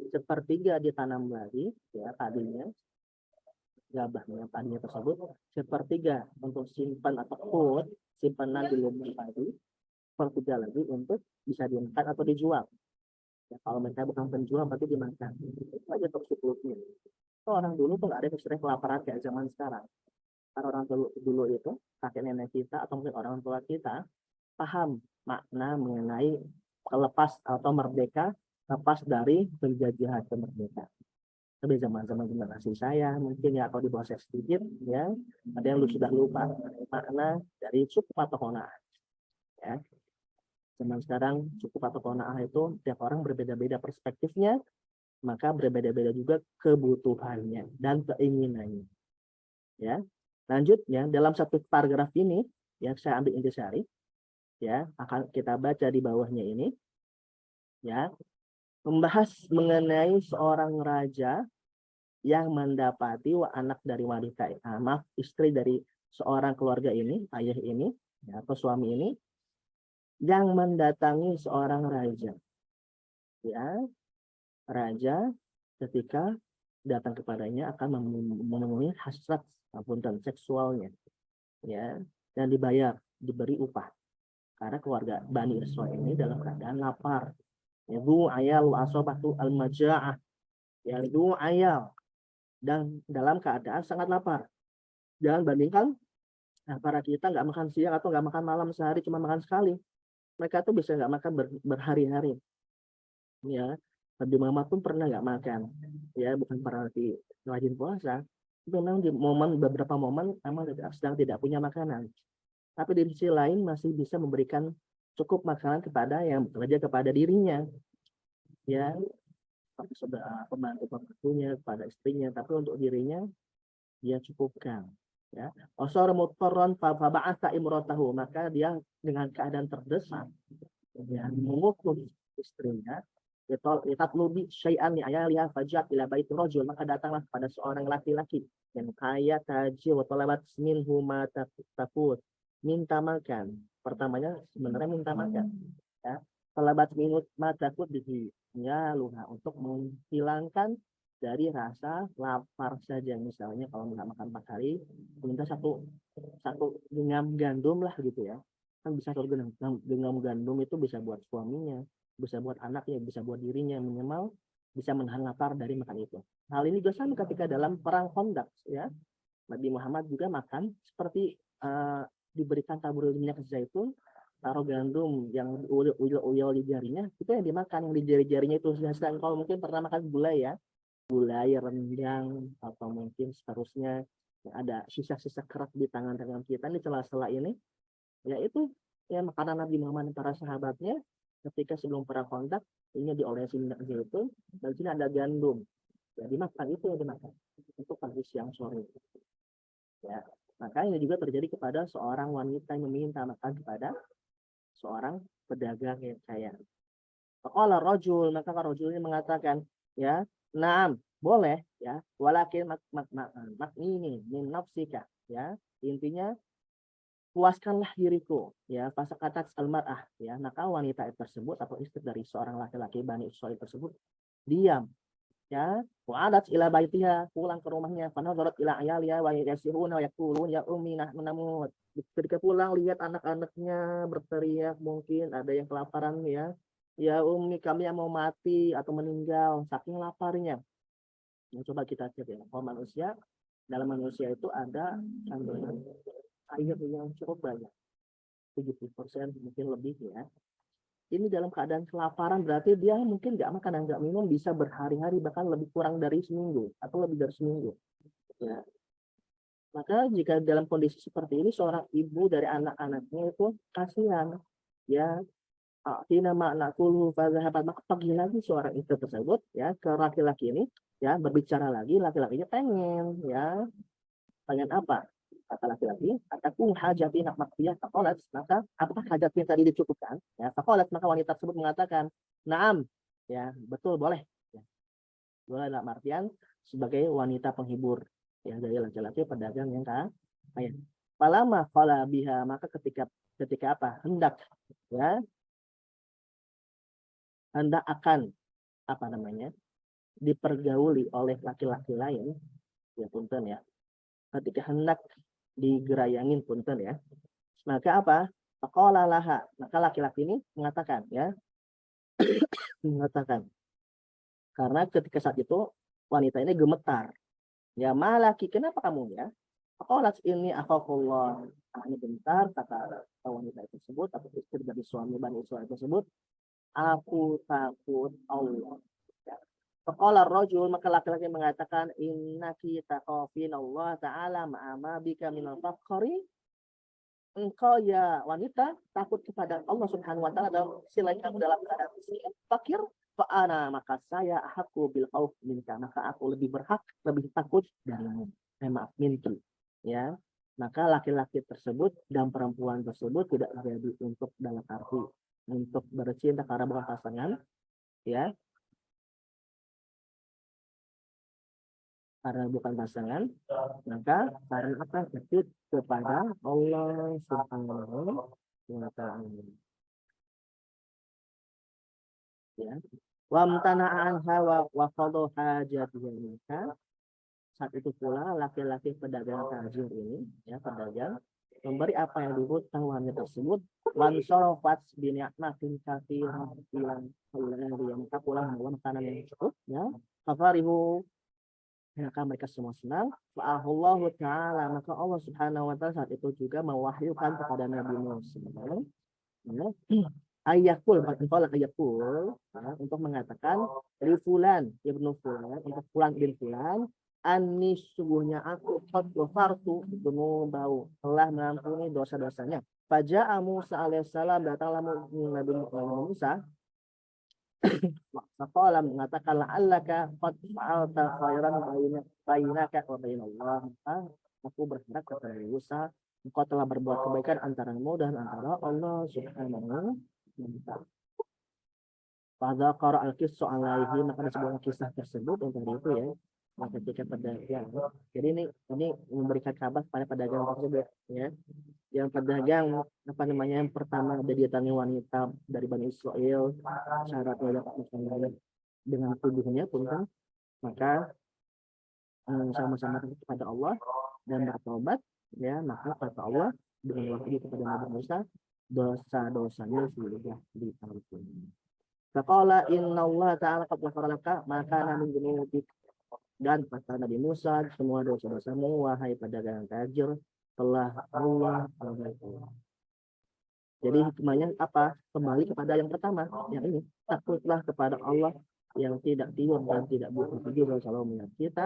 Sepertiga ditanam lagi, ya padinya, gabahnya, padinya tersebut. Sepertiga untuk simpan atau simpanan di lubang padi. Sepertiga lagi untuk bisa dimakan atau dijual. Ya, kalau mereka bukan penjual berarti dimakan. Itu aja untuk siklusnya. So, orang dulu tuh nggak ada istilah kelaparan kayak zaman sekarang. Karena orang dulu itu kakek nenek kita atau mungkin orang tua kita paham makna mengenai lepas atau merdeka, lepas dari penjajahan ke merdeka. Tapi zaman-zaman generasi saya mungkin ya, kalau di bawah saya sedikit ya, ada yang sudah lupa makna dari cukup atau qanaah. Ya, zaman sekarang cukup atau qanaah itu tiap orang berbeda-beda perspektifnya, maka berbeda-beda juga kebutuhannya dan keinginannya. Ya, lanjutnya dalam satu paragraf ini ya, saya ambil intisari ya, akan kita baca di bawahnya ini ya, membahas mengenai seorang raja yang mendapati anak dari wanita, istri dari seorang keluarga ini, ayah ini ya, atau suami ini yang mendatangi seorang raja. Ya, raja ketika datang kepadanya akan memenuhi hasrat dan seksualnya, ya, dan diberi upah. Karena keluarga Bani Israil ini dalam keadaan lapar. Ya, ayal asobatu al-maja'ah. Ya, ayal dan dalam keadaan sangat lapar. Jangan bandingkan para kita nggak makan siang atau nggak makan malam sehari, cuma makan sekali. Mereka tuh bisa nggak makan berhari-hari. Ya, Nabi Muhammad pun pernah nggak makan. Ya, bukan berarti rajin puasa. Itu memang di beberapa momen memang sedang tidak punya makanan. Tapi di sisi lain masih bisa memberikan cukup makanan kepada yang bekerja kepada dirinya. Ya, sudah pembantunya kepada istrinya, tapi untuk dirinya dia cukupkan. Ya, osor mutorron faba'asa imrotahu, maka dia dengan keadaan terdesak ya, mengutus istrinya litatlubi syai'an li ayaliha fajat ila baiti rajul, maka datanglah pada seorang laki-laki yang kaya taji wa talabat minhu ma taqut, minta makan. Pertamanya sebenarnya minta makan ya, talabat minhu ma taqut bihi ya luha, untuk menghilangkan dari rasa lapar saja. Misalnya kalau nggak makan 4 hari, minta satu genggam gandum lah gitu ya. Kan bisa satu genggam gandum itu bisa buat suaminya, bisa buat anaknya, bisa buat dirinya, minimal bisa menahan lapar dari makan itu. Hal ini juga sama ketika dalam perang Khandaq ya. Nabi Muhammad juga makan seperti diberikan tabur minyak zaitun, taruh gandum yang uyel di jarinya, itu yang dimakan, yang di jari-jarinya itu. Sedangkan kalau mungkin pernah makan gulai ya, gulai, rendang, atau mungkin seterusnya ada sisa-sisa kerak di tangan-tangan kita di sela-sela ini, yaitu ya makanan Nabi Muhammad dan para sahabatnya ketika sebelum perang Khandaq. Ini diolesi minyak zaitun, dan sini ada gandum ya, dimakan, itu yang dimakan untuk pagi siang sore ya. Maka ini juga terjadi kepada seorang wanita yang meminta makan kepada seorang pedagang yang kaya. Faqala rajul, maka rajul ini mengatakan ya, "Naam, boleh ya, walakin ini min nafsika," ya. Intinya puaskanlah diriku ya, fasakatat al-mar'ah ya. Maka wanita tersebut atau istri dari seorang laki-laki Bani Israil tersebut diam ya wa'adat ila baitiha, pulang ke rumahnya, fanadharat ila ayaliha wa yasihuna wa yaqulun ya ummi nahnu namut. Ketika pulang lihat anak-anaknya berteriak, mungkin ada yang kelaparan ya ummi kami yang mau mati atau meninggal saking laparnya. Nah, coba kita cek ya, kalau dalam manusia itu ada kandungan air yang cukup banyak, 70% mungkin lebih ya. Ini dalam keadaan kelaparan berarti dia mungkin nggak makan dan nggak minum bisa berhari-hari, bahkan lebih kurang dari seminggu atau lebih dari seminggu. Ya. Maka jika dalam kondisi seperti ini seorang ibu dari anak-anaknya itu kasihan, ya. Tina makna kulu fadhahabat, maka pergi lagi seorang istri tersebut ya ke laki-laki ini ya, berbicara lagi, laki-lakinya pengen apa? Kata laki-laki, ataku hajati nak maktiyah fakolat, maka apa hajatnya tadi dicukupkan ya, fakolat, maka wanita tersebut mengatakan naam, ya betul, boleh ya. Boleh dalam artian sebagai wanita penghibur ya dari laki-laki pedagang yang kaya. Palama qala biha, maka ketika apa? Hendak akan apa namanya? Dipergauli oleh laki-laki lain, ya punten ya. Ketika hendak digerayangin punten ya. Maka apa? Faqala laha, maka laki-laki ini mengatakan karena ketika saat itu wanita ini gemetar. Ya malaki, kenapa kamu ya? Faqalat ini akhafullah. Ini bentar, kata wanita tersebut atau istri dari suami Bani Israil tersebut, aku takut Allah. Faqala ar-rajul, maka laki-laki mengatakan innaki taqafin Allah ta'ala ma'ama bika minal faqri. Engkau ya wanita takut kepada Allah Subhanahu wa taala dalam selain kamu dalam keadaan fakir, fa'ana, maka saya ahaqu bil khauf minka, maka aku lebih berhak, lebih takut darimu. Maaf, minki. Ya. Maka laki-laki tersebut dan perempuan tersebut tidak ready untuk dalam arti untuk bercinta karena bukan pasangan, ya. Karena bukan pasangan, maka karena apa? Takut kepada Allah Subhanahu wa ta'ala. Ya. Wa amtana'an hawa wa qadha hajatiha. Saat itu pula laki-laki pedagang tajir ini, ya pedagang, memberi apa yang dibutuhkan wanita tersebut. Wan sorofat bini'matin katsirah bilang yang tak pulang membawa makanan yang cukup, ya. Fafarihu, maka mereka semua senang. Fa'ahullahu ta'ala, maka Allah Subhanahu wa ta'ala saat itu juga mewahyukan kepada Nabi Musa ayakul, untuk mengatakan li fulan ibnu fulan, untuk fulan bin fulan, anis sungguhnya aku qad ghafartu dzunubahu, telah mengampuni dosa-dosanya. Faja'a Musa alaihissalam, datanglah Nabi Musa. Maka mengatakan la'allaka qad fa'alta khairan bainaka wa bainallah. Aku berharap kepada Musa, engkau telah berbuat kebaikan antaramu dan antara Allah Subhanahu wa ta'ala. Pada qara al-qissu alaihi, maka disebutkan kisah tersebut untuk itu ya. Maka ketika pedagang, jadi ini memberikan kabar pada pedagang tersebut ya. Yang pedagang apa namanya, yang pertama ada didatangi wanita dari Bani Israel, syaratnya dapat makan dengan tubuhnya pun kan, maka sama-sama kepada Allah dan bertobat ya, maka kata Allah dengan wahyu kepada Nabi Musa, dosa-dosanya sudah diampuni. Faqala innallaha ta'ala qad ghafara laka ma kana min dzunubik, dan kata Nabi Musa, semua dosa-dosamu wahai pedagang tajir telah Allah ampuni. Jadi hikmahnya apa? Kembali kepada yang pertama, yang ini, takutlah kepada Allah yang tidak tidur dan tidak butuh tidur dan selalu mengingat kita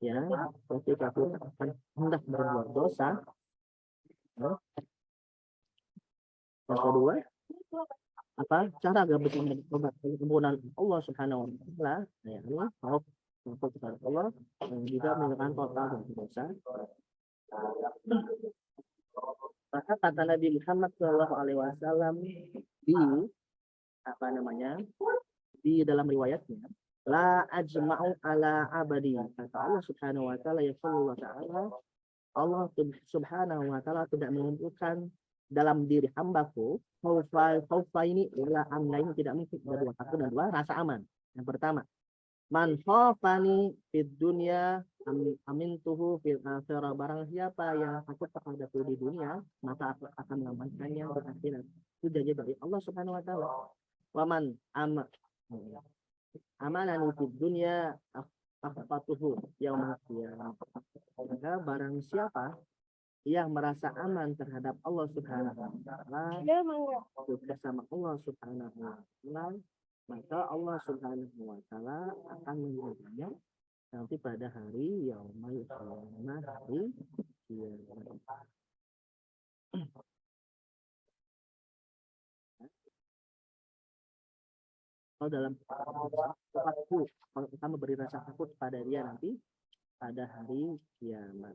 ya ketika kita akan hendak berbuat dosa. Yang kedua, apa cara agar bertobat kemudian Allah Subhanahu wa taala, ya Allah takut kepada Allah dan juga meninggalkan total dosa. Maka kata Nabi Muhammad SAW di apa namanya, di dalam riwayatnya, la ajma'u ala abadi, kata Allah Subhanahu wa taala, ya Allah Subhanahu wa taala tidak mengumpulkan dalam diri hambaku khaufa ini wala amna, ini tidak mungkin dua takut dan dua rasa aman. Yang pertama Man khafani fid dunya amintuhu fil akhirah. Barang siapa yang takut kepadaku di dunia, maka aku akan mengamankannya di akhirat. Itu janji dari Allah Subhanahu wa taala. Wa man amanani fid dunya akhfatuhu yaumil qiyamah. Maka barang siapa yang merasa aman terhadap Allah Subhanahu wa taala, bersama Allah Subhanahu wa taala, maka Allah Subhanahu wa taala akan menjadinya nanti pada hari yaumul qiyamah, hari kiamat. Kalau dalam takut, kalau kita memberi rasa takut pada dia nanti pada hari kiamat.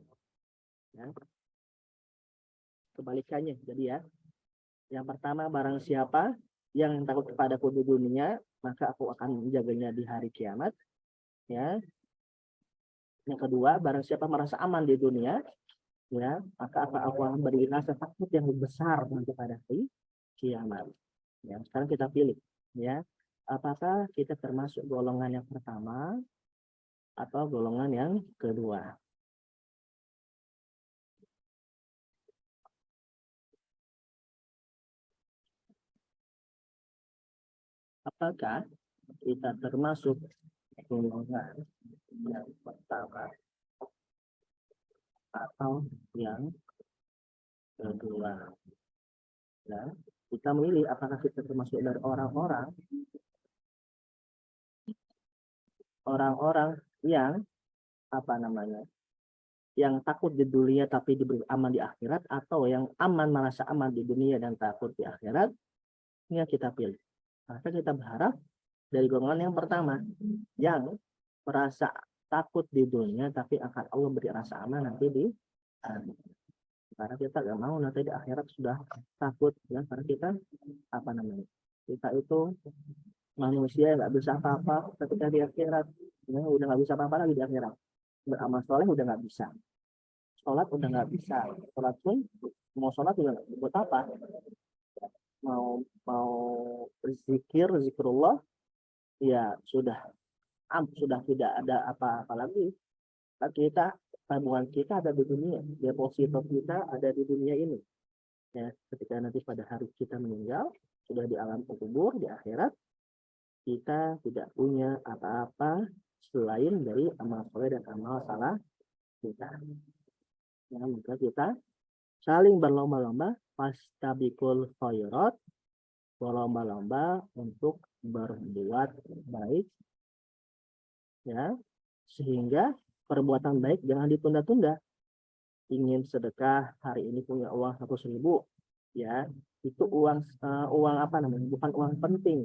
Ya. Kebalikannya, jadi ya. Yang pertama, barang siapa yang takut kepadaku di dunia, maka aku akan menjaganya di hari kiamat. Ya. Yang kedua, barang siapa merasa aman di dunia, ya, maka aku akan beri rasa takut yang lebih besar nanti pada hari kiamat. Ya, sekarang kita pilih, ya, apakah kita termasuk golongan yang pertama atau golongan yang kedua? Apakah kita termasuk golongan yang pertama atau yang kedua? Ya, kita memilih apakah kita termasuk dari orang-orang yang yang takut di dunia tapi diberi aman di akhirat, atau yang aman, merasa aman di dunia dan takut di akhirat. Ini yang kita pilih. Maka kita berharap dari golongan yang pertama, yang merasa takut di dunia tapi akan Allah beri rasa aman nanti di akhirat. Karena kita gak mau nanti di akhirat sudah takut, ya, karena kita kita itu manusia yang nggak bisa apa-apa ketika di akhirat, ya, udah nggak bisa apa-apa lagi di akhirat. Beramal soleh udah nggak bisa, sholat udah nggak bisa, sholat pun mau sholat juga buat apa, mau zikrullah, ya sudah tidak ada apa-apa lagi. Kita, tabungan kita ada di dunia, deposito kita ada di dunia ini, ya. Ketika nanti pada hari kita meninggal, sudah di alam kubur, di akhirat, kita tidak punya apa-apa selain dari amal soleh dan amal salah kita. Ya, maka kita saling berlomba-lomba, fastabiqul khairat, berlomba-lomba untuk berbuat baik, ya, sehingga perbuatan baik jangan ditunda-tunda. Ingin sedekah hari ini punya uang 100.000, ya, itu uang bukan uang penting,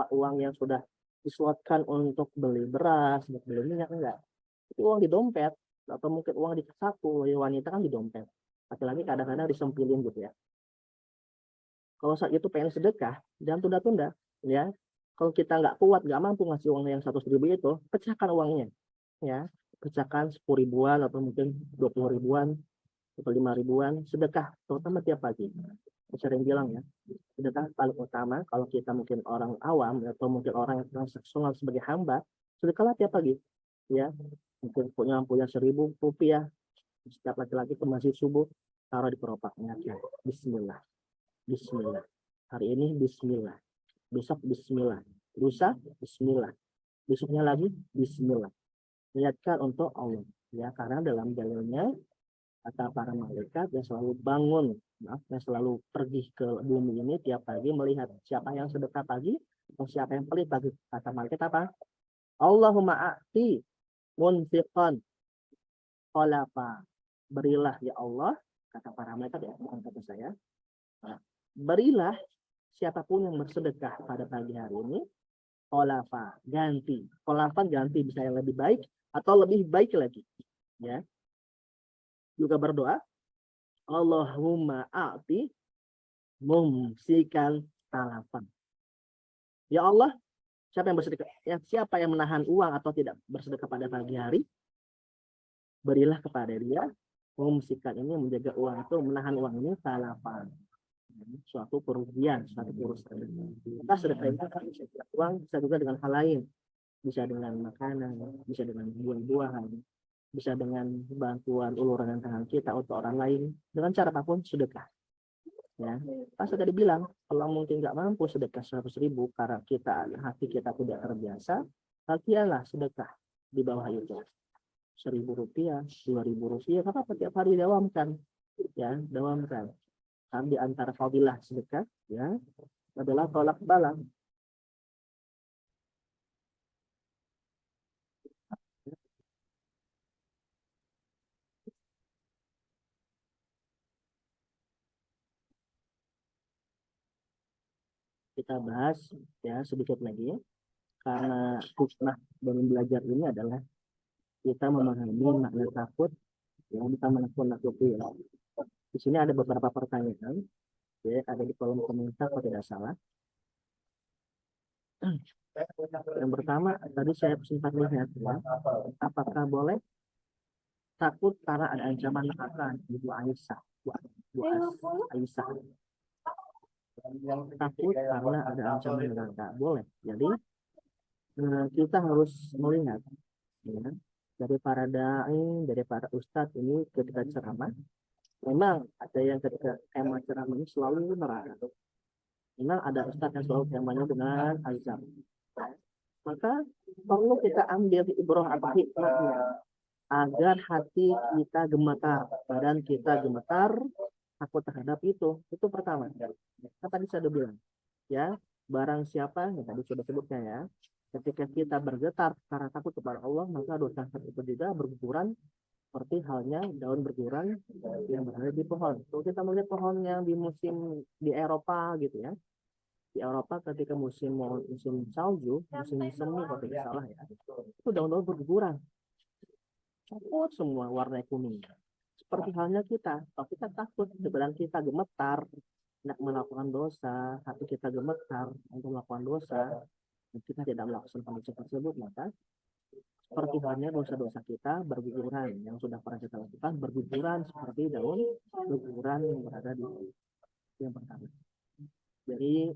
uang yang sudah dislotkan untuk beli beras, untuk beli minyak, enggak. Itu uang di dompet, atau mungkin uang di saku, wanita kan di dompet. Laki-laki kadang-kadang disempilin gitu, ya. Kalau saat itu pengen sedekah, jangan tunda-tunda, ya. Kalau kita nggak kuat, nggak mampu ngasih uang yang 100.000 itu, pecahkan uangnya, ya. Pecahkan 10 ribuan atau mungkin 20 ribuan atau 5 ribuan, sedekah, terutama tiap pagi. Saya sering bilang, ya, sedekah paling utama kalau kita mungkin orang awam atau mungkin orang yang transaksional sebagai hamba, sedekahlah tiap pagi, ya. Mungkin punya 1.000 rupiah, setiap laki-laki ke masjid subuh, taruh di keropaknya, ya. Bismillah. Bismillah. Hari ini Bismillah. Besok Bismillah. Lusa Bismillah. Besoknya lagi Bismillah. Niatkan untuk Allah. Ya, karena dalam dalilnya kata para malaikat yang selalu bangun, yang selalu pergi ke bumi ini tiap pagi melihat siapa yang sedekah pagi atau siapa yang pelit pagi. Kata malaikat apa? Allahumma a'ti munfiqan khalafa. Berilah ya Allah, kata para malaikat, ya, bukan kata saya. Berilah siapapun yang bersedekah pada pagi hari ini, khalafa, ganti. Khalafa ganti, bisa yang lebih baik atau lebih baik lagi, ya. Juga berdoa, Allahumma a'ti mumsikan talafan. Ya Allah, siapa yang bersedekah, ya, siapa yang menahan uang atau tidak bersedekah pada pagi hari, berilah kepada dia. Mumsikan ini menjaga uang itu, menahan uang ini, talafan, suatu kerugian, suatu urusan. Maka sedekah itu kan bisa uang, bisa juga dengan hal lain. bisa dengan makanan, bisa dengan buah-buahan, bisa dengan bantuan uluran tangan kita untuk orang lain, dengan cara apapun sedekah. Ya, pas tadi bilang, kalau mungkin nggak mampu sedekah 100.000 karena hati kita tidak terbiasa, bagianlah sedekah di bawah itu. 1.000 rupiah, 2.000 rupiah, apa tiap hari dawamkan, ya, dawamkan. Kan di antara fadilah sedekah, ya, adalah tolak bala. Kita bahas ya sedikit lagi ya. Karena hikmah dari belajar ini adalah kita memahami makna takut, ya, kita menakut-nakuti, ya. Di sini ada beberapa pertanyaan, ya, ada di kolom komentar kalau tidak salah. Yang pertama tadi saya sempat lihat, ya, apakah boleh takut karena ada ancaman neraka? Ibu Aisyah, Aisyah takut karena ada ancaman neraka, boleh. Jadi kita harus melihat, ya, dari para dai, dari para ustadz ini ketika ceramah, memang ada yang ketika tema ceramah ini selalu neraka. Memang ada ustadz yang selalu temanya dengan azab. Maka perlu kita ambil ibrah atau hikmahnya agar hati kita gemetar, badan kita gemetar, takut terhadap itu. Itu pertama. Kan tadi saya sudah bilang, ya, barang siapa yang tadi sudah sebutnya, ya, ketika kita bergetar karena takut kepada Allah, maka dosa itu juga berguguran seperti halnya daun berguguran yang berada di pohon. Kalau kita melihat pohon yang di musim di Eropa gitu, ya, di Eropa ketika musim salju, musim semi kalau tidak salah, ya, itu daun-daun berguguran, copot semua warna kuning. Seperti halnya kita, kalau kita takut, badan kita gemetar, tidak melakukan dosa, hati kita gemetar untuk melakukan dosa, dan kita tidak melakukan dosa tersebut, maka seperti halnya dosa-dosa kita berguguran, yang sudah pernah kita lakukan berguguran seperti daun berguguran yang berada di yang pertama. Jadi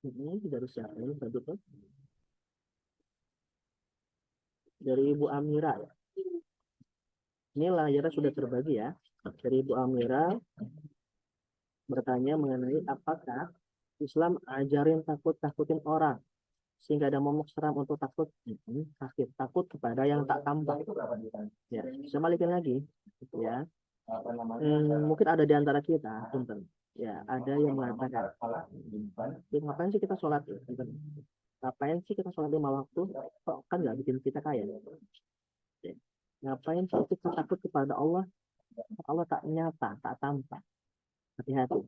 ini dari siapa ini betul? Dari Ibu Amira, ya. Ini layarnya sudah terbagi, ya. Dari Ibu Amira bertanya mengenai apakah Islam ajarin takutin orang sehingga ada momok seram untuk takut takut kepada yang tak tampak, ya. Saya balikin lagi, ya. Mungkin ada di antara kita, ya, ada yang mengatakan, ngapain sih kita sholat, ngapain sih kita sholat 5 waktu, kok kan nggak bikin kita kaya, ya. Ngapain sih kita takut kepada Allah, Allah tak nyata, tak tampak. Hati-hati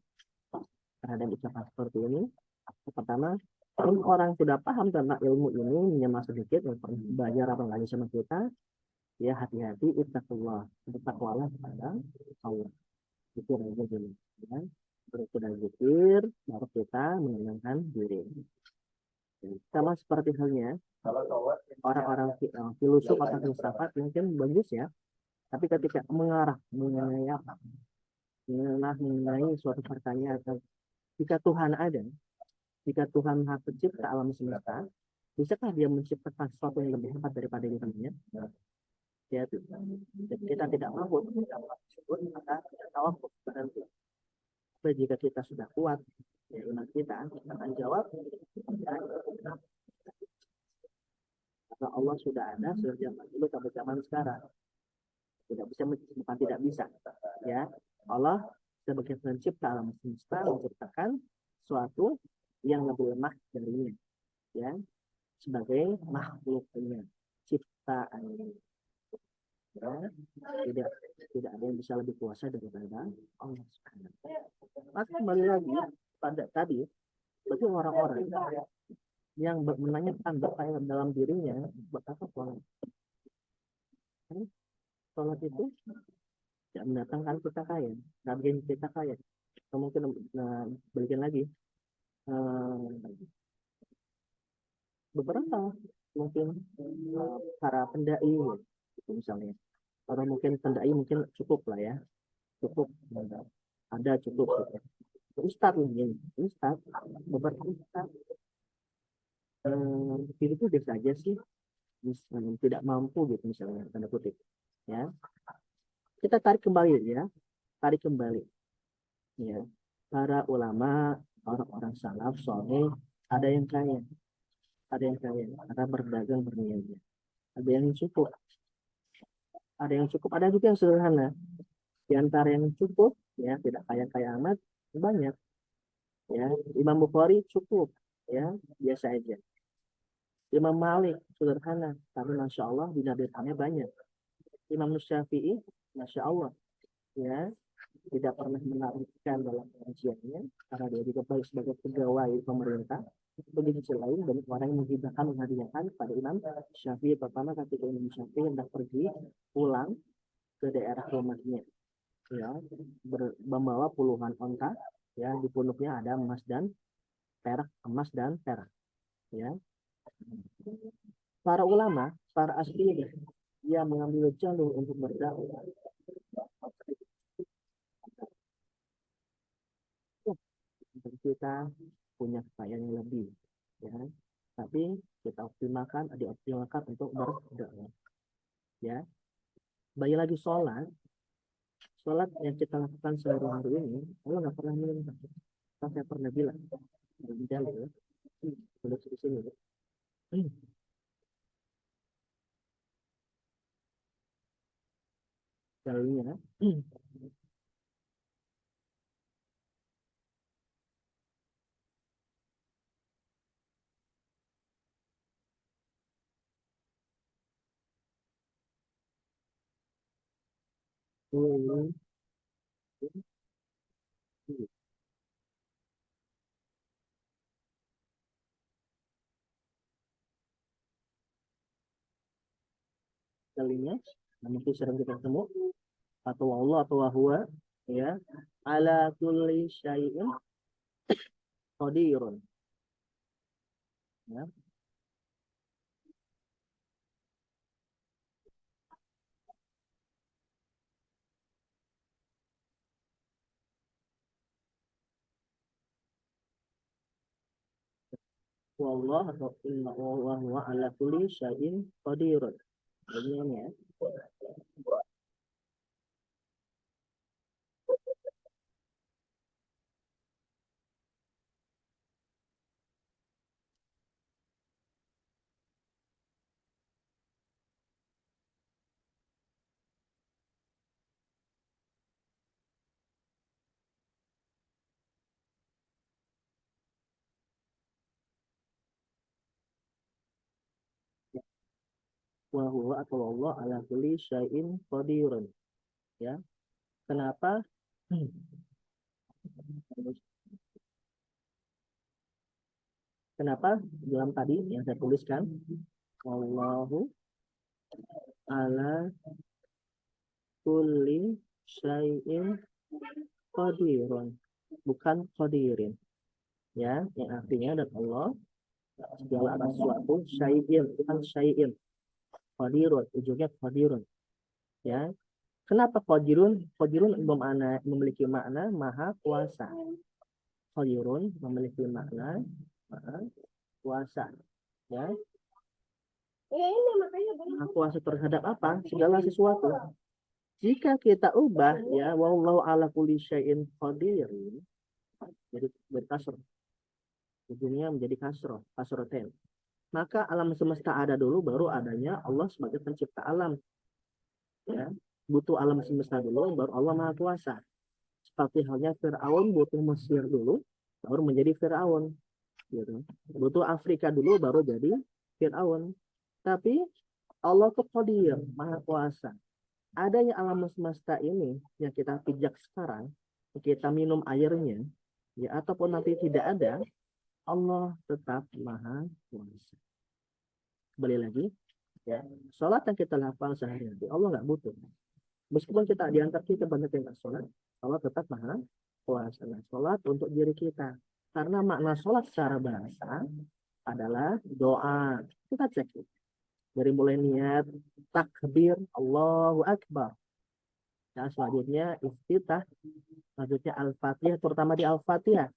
terhadap ucapan seperti ini. Pertama, orang sudah paham tentang ilmu ini, menyemak sedikit, belajar apa lagi sama kita, ya, hati-hati, ittaqullah, bertakwalah kepada Allah. Itu aja dulu, ya. Sudah zikir, baru kita menenangkan diri. Sama seperti halnya orang-orang filosof atau filsafat mungkin bagus, ya, tapi ketika mengarah mengenai apa, mengenai suatu pertanyaan, jika Tuhan ada, jika Tuhan Maha Pencipta alam semesta, bisakah dia menciptakan sesuatu yang lebih hebat daripada dirinya? Ya, kita tidak mampu tersebut, maka kita tawakuf berhenti. Tapi jika kita sudah kuat, ya, iman kita akan jawab, karena Allah sudah ada sejak zaman dulu sampai zaman sekarang. Tidak bisa, bukan tidak bisa, ya. Allah sebagai pencipta alam semesta menciptakan sesuatu yang lebih lemah darinya, ya, sebagai makhluknya, ciptaannya. Ya, tidak ada yang bisa lebih kuasa daripada Allah Subhanahu. Maka kembali lagi pada tadi, bagi orang-orang yang menanyakan bertanya dalam dirinya, betapa sholat. Sholat itu tidak mendatangkan kita kaya, tidak bikin kita kaya. Mungkin balikin lagi, beberapa mungkin para pendai, gitu, misalnya, atau mungkin pendai mungkin cukup lah, ya, cukup ada cukup, gitu. Ustadz mungkin, Ustadz, beberapa Ustadz itu biasa aja sih, tidak mampu gitu misalnya tanda kutip, ya. Kita tarik kembali ya, tarik kembali, ya. Para ulama, orang-orang salaf, soleh, ada yang kaya, karena berdagang berniaga. Ada yang cukup, ada juga yang sederhana. Di antara yang cukup, ya tidak kaya-kaya amat, banyak. Ya, Imam Bukhari cukup, ya biasa aja. Imam Malik sederhana, tapi masya Allah binatangnya banyak. Imam Syafi'i, masya Allah, ya tidak pernah menarikkan dalam pengajiannya karena dia juga baik sebagai pegawai pemerintah. Begitu sisi lain banyak orang yang menghibahkan menghadiahkan pada Imam Syafi'i pertama ketika Imam Syafi'i hendak pergi pulang ke daerah rumahnya, ya membawa puluhan onta, ya di punuknya ada emas dan perak, ya. Para ulama, para asli dia mengambil jalur untuk berdakwah. Kita punya kekayaan yang lebih, ya. Tapi kita dioptimalkan untuk berdakwah, ya. Bayi lagi sholat yang kita lakukan sehari-hari ini, Allah nggak pernah minta. Saya pernah bilang, di dalam ya, duduk di sini. Dalilnya, dalilnya, mungkin sering kita ketemu, atau Allah atau wahwa, ya, ala kulli syai'in qadirun, ya. Wallah atau inna wa ala kulli syai'in qadirun. Ini ya. Wa huwa atau Allah ala kulli syai'in qadirun, ya. Kenapa? Kenapa dalam tadi yang saya tuliskan Allahu ala kulli syai'in qadirun, bukan qadirin, ya, yang artinya dan Allah segala atas suatu syai'in, bukan syai'in, qadirun, ujungnya qadirun, ya. Kenapa qadirun? Qadirun memiliki makna maha kuasa. Qadirun memiliki makna maha kuasa, ya. Maha kuasa terhadap apa? Segala sesuatu. Jika kita ubah, ya, wallahu ala kulli syai'in qadirin, jadi berkasr, ujungnya menjadi kasroten. Maka alam semesta ada dulu, baru adanya Allah sebagai pencipta alam, ya. Butuh alam semesta dulu, baru Allah maha kuasa. Seperti halnya Fir'aun butuh Mesir dulu, baru menjadi Fir'aun, gitu. Butuh Afrika dulu, baru jadi Fir'aun. Tapi Allah itu Qadir, maha kuasa. Adanya alam semesta ini yang kita pijak sekarang, kita minum airnya, ya, ataupun nanti tidak ada, Allah tetap maha kuasa. Kembali lagi, ya, sholat yang kita lakukan sehari-hari, Allah nggak butuh. Meskipun kita diantar kita banyak yang nggak sholat, Allah tetap maha kuasa. Nah, sholat untuk diri kita. Karena makna sholat secara bahasa adalah doa. Kita cek dari mulai niat, takbir, Allahu Akbar. Nah, selanjutnya iftitah, selanjutnya Al-Fatihah, terutama di Al-Fatihah.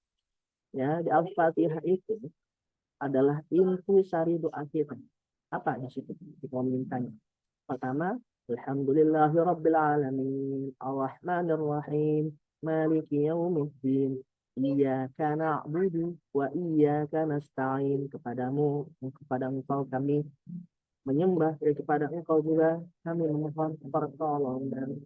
Ya, di Al-Fatihah itu adalah inti sari doa kita. Apa di situ kita mintanya? Pertama, Alhamdulillahirabbil alamin, arrahmanirrahim, maliki yaumiddin, iyyaka na'budu wa iyyaka nasta'in. Kepada Engkau kami menyembah, dan kepada Engkau juga kami memohon pertolongan.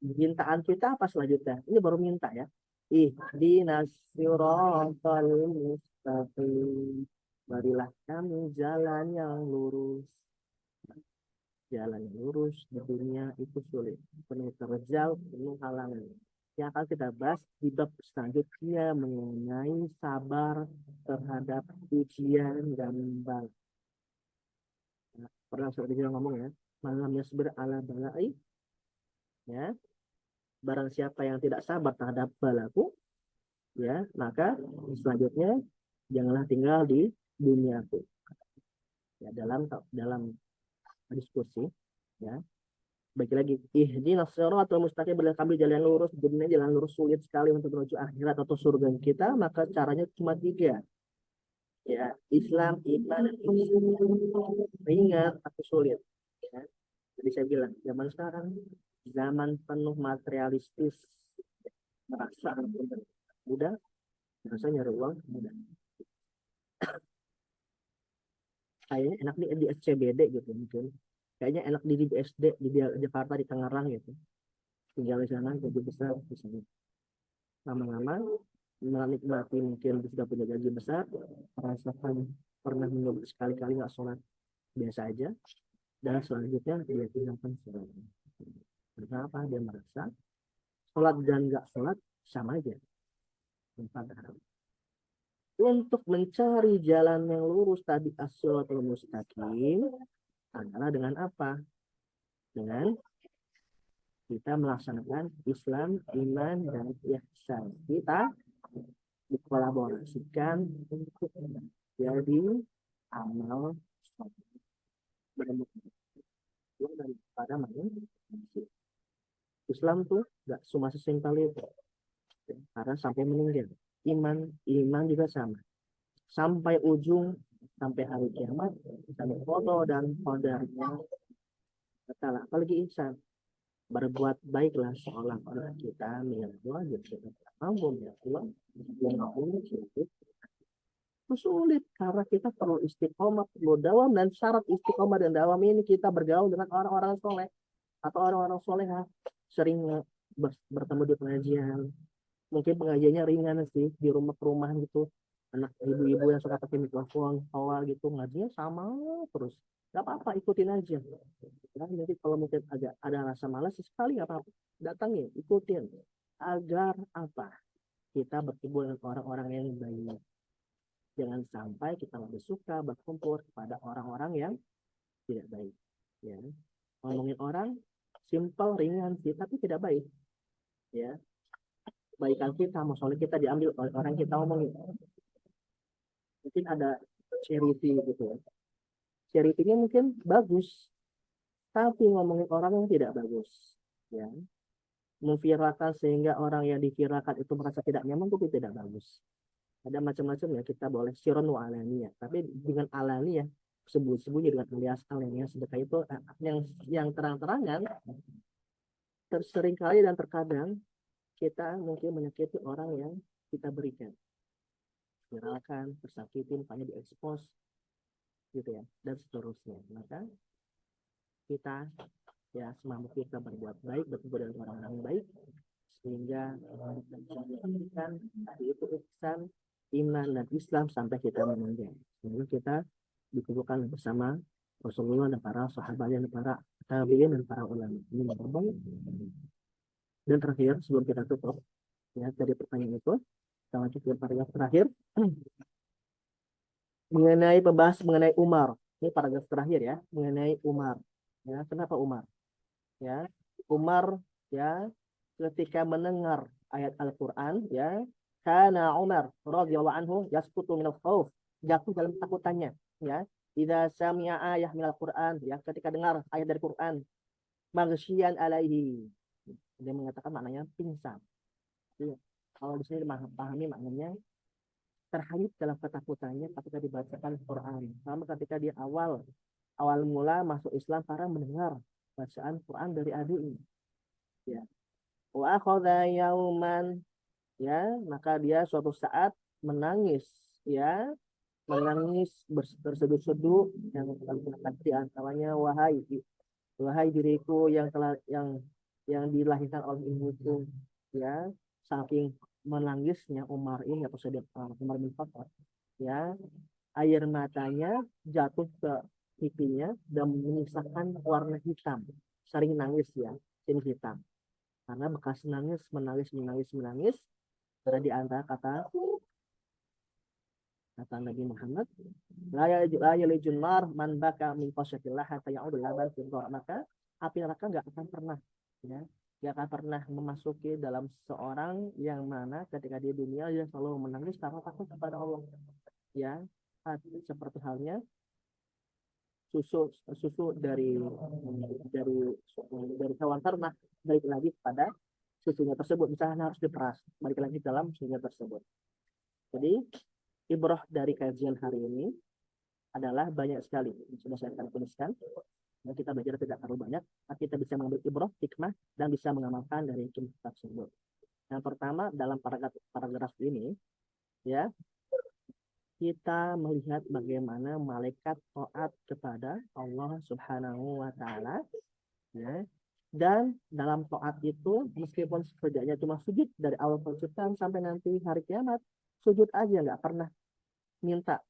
Mintaan kita apa selanjutnya? Ini baru minta ya. Ihdinas siratal mustaqim. Berilah kami jalan yang lurus. Jalan yang lurus di dunia itu sulit, penuh terjal, penuh halangan. Yang akan kita bahas di bab selanjutnya mengenai sabar terhadap ujian dan bala. Nah, pernah sudah dibilang ngomong ya, malam yasbir ala balai, ya, barang siapa yang tidak sabar terhadap balaku, ya, maka selanjutnya janganlah tinggal di duniaku. Ya, dalam diskusi, ya, bagi lagi, ihdinas siratal mustaqim, berilah kami jalan lurus. Dunia jalan lurus sulit sekali untuk menuju akhirat atau surga kita, maka caranya cuma 3, ya, Islam, iman, dan ihsan. Ringan tapi sulit, ya. Jadi saya bilang zaman sekarang zaman penuh materialistis, merasa mudah, merasa nyari uang mudah. Kayaknya enak di SCBD gitu mungkin. Kayaknya enak di BSD di Jakarta di Tangerang gitu. Tinggal di sana gaji besar di sana. Lama-lama menikmati mungkin sudah punya gaji besar, merasakan pernah mencoba sekali-kali nggak sholat biasa aja, dan selanjutnya dia tinggalkan sholat. Kenapa? Dia merasa sholat dan nggak sholat sama aja. Untuk mencari jalan yang lurus tadi as-shiratal mustaqim adalah dengan apa? Dengan kita melaksanakan Islam, iman, dan ihsan. Kita dikolaborasikan untuk jadi amal daripada manusia. Islam tuh gak cuma sesimpel itu, karena sampai meninggal. Iman juga sama, sampai ujung, sampai hari kiamat, sampai foto dan kodarnya. Katalah, apalagi ihsan, berbuat baiklah seolah-olah kita melihat Allah, kita mampu melihat Allah, yang mampu itu sulit karena kita perlu istiqomah, perlu dawam, dan syarat istiqomah dan dawam ini kita bergaul dengan orang-orang soleh atau orang-orang soleha, sering bertemu di pengajian. Mungkin pengajiannya ringan sih, di rumah perumahan gitu, anak ibu-ibu yang suka pakai mikrofon awal gitu, ngajinya sama terus, nggak apa-apa, ikutin aja. Nah, nanti kalau mungkin agak ada rasa malas sekali, nggak apa-apa, datangin, ikutin, agar apa, kita bertemu dengan orang-orang yang baik. Jangan sampai kita lebih suka berkumpul kepada orang-orang yang tidak baik, ya. Ngomongin orang simpel, ringan sih, tapi tidak baik, ya. Kebaikan kita, masalah kita diambil oleh orang kita ngomongin. Mungkin ada charity gitu ya. Charity-nya mungkin bagus, tapi ngomongin orang yang tidak bagus, ya. Memviralkan sehingga orang yang diviralkan itu merasa tidak nyaman, itu tidak bagus. Ada macam-macam ya, kita boleh sirron wa alaniyah, tapi dengan alaniyah, sembunyi-sembunyi, dengan alias alaniyah sedekah itu yang terang-terangan, seringkali dan terkadang kita mungkin menyakiti orang yang kita berikan, viralkan, tersakitin, makanya diekspos gitu ya, dan seterusnya. Maka kita ya semampu kita berbuat baik, bertemu dengan orang-orang baik, sehingga menjadikan itu ihsan, iman, dan Islam sampai kita meninggal. Sehingga kita dikumpulkan bersama Rasulullah dan para sahabat dan para tabi'in dan para ulama. Ini baik. Dan terakhir sebelum kita tutup ya dari pertanyaan itu, kita lanjut ke paragraf terakhir mengenai pembahas mengenai Umar. Ini paragraf terakhir ya, mengenai Umar. Ya, kenapa Umar? Ya, Umar ya ketika mendengar ayat Al-Qur'an ya, kana Umar radhiyallahu anhu yasqutu minal khauf, jatuh dalam ketakutannya ya. Idza sami'a ayah minal Qur'an, ya, ketika dengar ayat dari Qur'an, maghsyian alaihi. Dia mengatakan maknanya pingsan. Ya, kalau di sini pahami maknanya terhanyut dalam ketakutannya ketika dibacakan Quran. Sama ketika di awal mula masuk Islam, para mendengar bacaan Quran dari adiknya. Ya. Wa akhadha yauman, ya, maka dia suatu saat menangis, ya, menangis terseduh-seduh yang di antaranya, wahai diriku yang telah yang dilahirkan oleh ibuku, ya, saking menangisnya Umar ini atau Umar bin Khattab, ya, air matanya jatuh ke pipinya dan menyisakan warna hitam, sering nangis ya, ini hitam karena bekas menangis karena di antara kata Nabi Muhammad, la yalijun nar man baka min khasyatillah hatta ya'udul laban fil dhar. Maka api neraka enggak akan pernah, ya, enggak akan pernah memasuki dalam seorang yang mana ketika di dunia dia selalu menangis karena takut kepada Allah, ya, seperti halnya susu dari hewan ternak balik lagi kepada susunya tersebut, misalnya harus diperas balik lagi dalam susunya tersebut. Jadi ibrah dari kajian hari ini adalah banyak sekali yang sudah saya akan tuliskan, dan kita belajar tidak terlalu banyak, tapi kita bisa mengambil ibrah, hikmah, dan bisa mengamalkan dari hikmah tersebut. Yang pertama, dalam paragraf ini, ya, kita melihat bagaimana malaikat taat kepada Allah Subhanahu wa Ta'ala, ya. Dan dalam taat itu, meskipun kerjanya cuma sujud dari awal penciptaan sampai nanti hari kiamat, sujud aja, nggak pernah minta,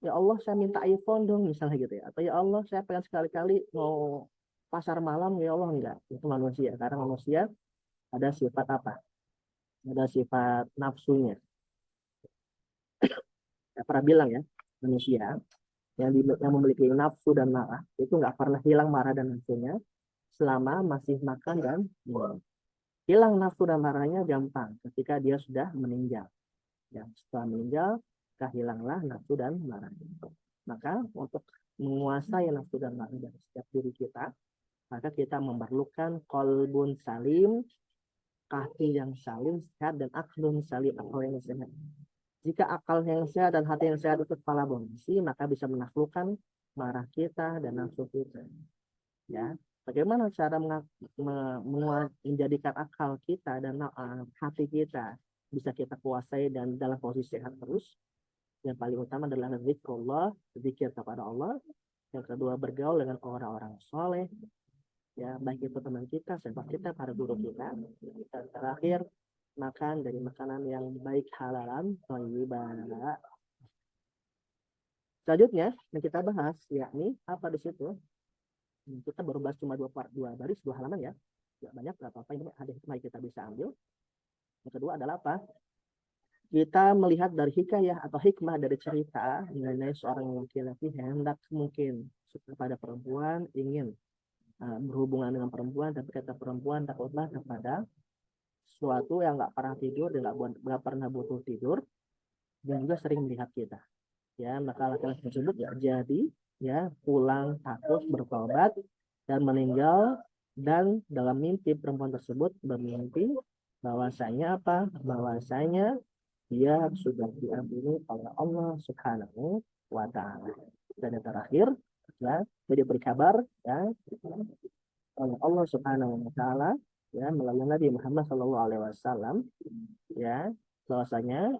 ya Allah saya minta iPhone dong misalnya gitu ya, atau ya Allah saya pengen sekali-kali mau pasar malam, ya Allah, enggak. Itu manusia, karena manusia ada sifat apa? Ada sifat nafsunya. Saya pernah bilang ya, manusia yang memiliki nafsu dan marah itu nggak pernah hilang marah dan nafsunya selama masih makan dan minum. Hilang nafsu dan marahnya gampang ketika dia sudah meninggal. Ya, setelah meninggal, hilanglah nafsu dan marah. Maka untuk menguasai nafsu dan marah dari setiap diri kita, maka kita memerlukan qalbun salim, hati yang salim, sehat, dan aklun salim, akal yang sehat. Jika akal yang sehat dan hati yang sehat itu kepala bonsi, maka bisa menaklukkan marah kita dan nafsu kita. Ya, bagaimana cara menjadikan akal kita dan hati kita bisa kita kuasai dan dalam posisi sehat terus? Yang paling utama adalah zikrullah, zikir kepada Allah. Yang kedua, bergaul dengan orang-orang soleh, ya, baik itu teman kita, sahabat kita, para guru kita. Dan terakhir, makan dari makanan yang baik, halalan, thayyiban. Selanjutnya yang kita bahas yakni apa di situ? Kita baru bahas cuma dua baris, dua halaman ya. Tidak banyak, nggak apa-apa, ini ada hikmah kita bisa ambil. Yang kedua adalah apa? Kita melihat dari hikayah atau hikmah dari cerita mengenai seorang laki-laki hendak mungkin kepada perempuan, ingin berhubungan dengan perempuan, tapi kata perempuan takutlah kepada sesuatu yang nggak pernah tidur dan nggak pernah butuh tidur, dan juga sering melihat kita. Ya, maka laki-laki tersebut ya jadi ya pulang takut, bertobat dan meninggal, dan dalam mimpi perempuan tersebut bermimpi bahwasanya apa? Bahwasanya dia sudah diampuni oleh Allah Subhanahu wa Ta'ala. Dan yang terakhir, ya, jadi berkabar ya oleh Allah Subhanahu wa Ta'ala, ya, melalui Nabi Muhammad SAW, ya, bahwasanya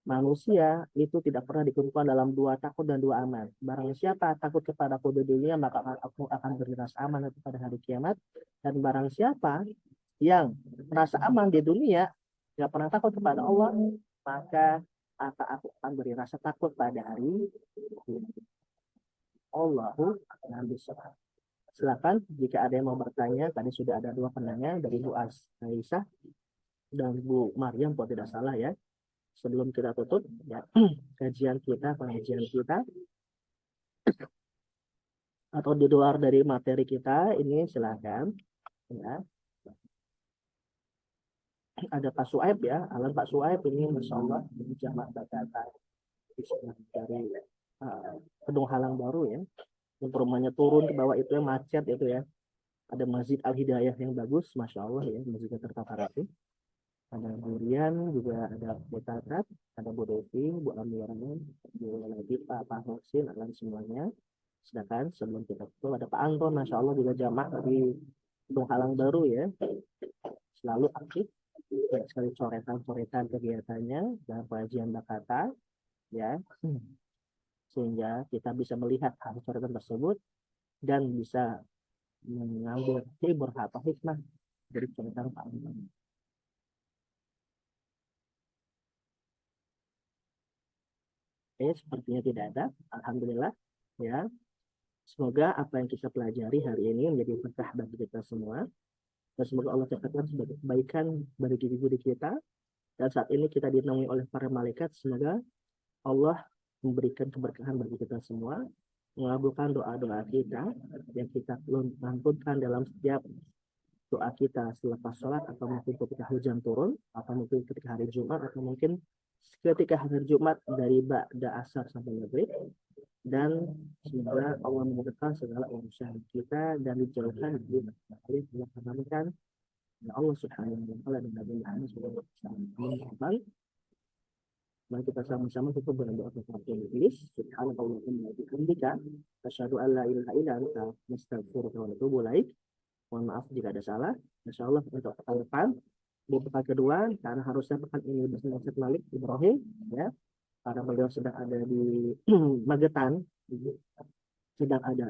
manusia itu tidak pernah dikumpulkan dalam dua takut dan dua aman. Barang siapa takut kepada aku di dunia, maka aku akan beri rasa aman pada hari kiamat. Dan barang siapa yang merasa aman di dunia, tidak pernah takut kepada Allah, maka aku akan beri rasa takut pada hari Allahu a'lam bishawab. Silakan jika ada yang mau bertanya. Tadi sudah ada dua penanya dari Bu Aisyah dan Bu Maryam kalau tidak salah ya. Sebelum kita tutup ya pengajian kita atau di luar dari materi kita ini, silakan ya. Ada Pak Suaib ya, alam Pak Suaib ini Masya Allah jamaah data dari Kedung Halang Baru ya, yang rumahnya turun ke bawah itu yang macet itu ya. Ada Masjid Al Hidayah yang bagus, Masya Allah ya, masjidnya tertata rapi. ada Bu Rian, juga ada Bu Tatat, ada Bu Devi, Bu Amirana, Bu Latifa, Pak Hussein, dan semuanya. Sedangkan sebelum kita itu ada Pak Anton, Masya Allah juga jamak di Gedung Halang Baru ya, selalu aktif, banyak sekali coretan-coretan kegiatannya dan pengajian Bakata ya, sehingga kita bisa melihat hasil coretan tersebut dan bisa mengambil hibur atau hikmah dari coretan Pak Anton. Sepertinya tidak ada, alhamdulillah ya. Semoga apa yang kita pelajari hari ini menjadi berkah bagi kita semua. Dan semoga Allah catatkan sebagai kebaikan bagi diri kita. Dan saat ini kita ditemani oleh para malaikat. Semoga Allah memberikan keberkahan bagi kita semua. Mengabulkan doa-doa kita yang kita lantunkan dalam setiap doa kita selepas sholat, atau mungkin ketika hujan turun, atau mungkin ketika hari Jumat, atau mungkin ketika hari Jumat dari ba'da asar sampai maghrib. Dan semoga Allah memudahkan segala urusan kita dan dijauhkan dari Allah mengamankan ya Allah Subhanahu wa taala dan Nabi Muhammad sallallahu alaihi wasallam. Mari kita sama-sama kita berdoa kepada Allah. Subhanallahumma wa bihamdika asyhadu an la ilaha illa anta astaghfiruka wa atubu ilaik. Mohon maaf jika ada salah. Insyaallah untuk pekan depan di pekan kedua, karena harusnya pekan ini bersama Ustaz Malik Ibrahim ya, karena beliau sedang ada di Magetan, sedang ada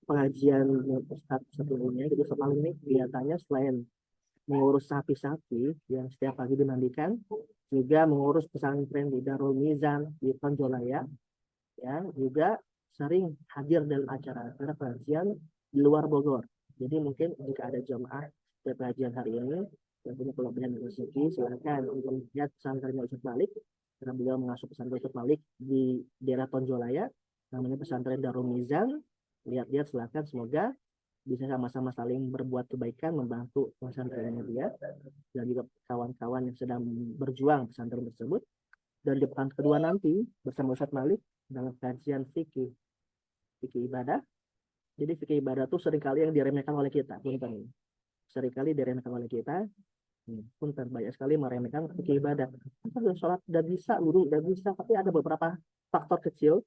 pengajian Ustaz sebelumnya. Jadi soal ini kelihatannya selain mengurus sapi-sapi yang setiap pagi dimandikan, juga mengurus pesantren di Darul Mizan di Tonjolaya, ya, juga sering hadir dalam acara-acara pengajian di luar Bogor. Jadi mungkin jika ada jamaah pengajian hari ini yang punya kelebihan rezeki, silakan untuk melihat pesantrennya Ustaz Malik, karena beliau mengasuh pesantren Ustaz Malik di daerah Tonjolaya, namanya pesantren Darul Mizan. Lihat-lihat silakan, semoga bisa sama-sama saling berbuat kebaikan, membantu pesantrennya dia dan juga kawan-kawan yang sedang berjuang pesantren tersebut. Dan di pekan kedua nanti bersama Ustaz Malik dalam kajian fikih ibadah. Jadi fikih ibadah itu seringkali yang diremehkan oleh kita, punten. Seringkali diremehkan oleh kita, punten, banyak sekali meremehkan fikih ibadah. Sholat udah bisa, wudhu udah bisa, tapi ada beberapa faktor kecil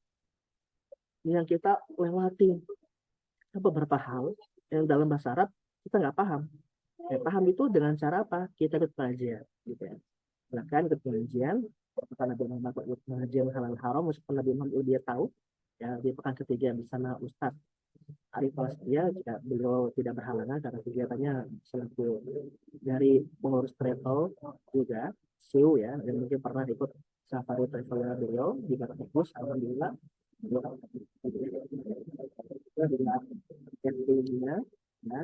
yang kita lewati. Beberapa hal yang dalam bahasa Arab kita nggak paham. Paham itu dengan cara apa? Kita ikut pengajian, gitu ya. Bahkan ikut pengajian, karena Nabi Muhammad ikut pengajian halal haram, meskipun Nabi Muhammad dia tahu, ya di pekan ketiga bersama Ustadz Arif Prasetya, jika beliau tidak berhalangan karena kegiatannya selaku dari pengurus travel juga, SIU ya, dan mungkin pernah ikut safari travel beliau di Bagus, alhamdulillah. Ya,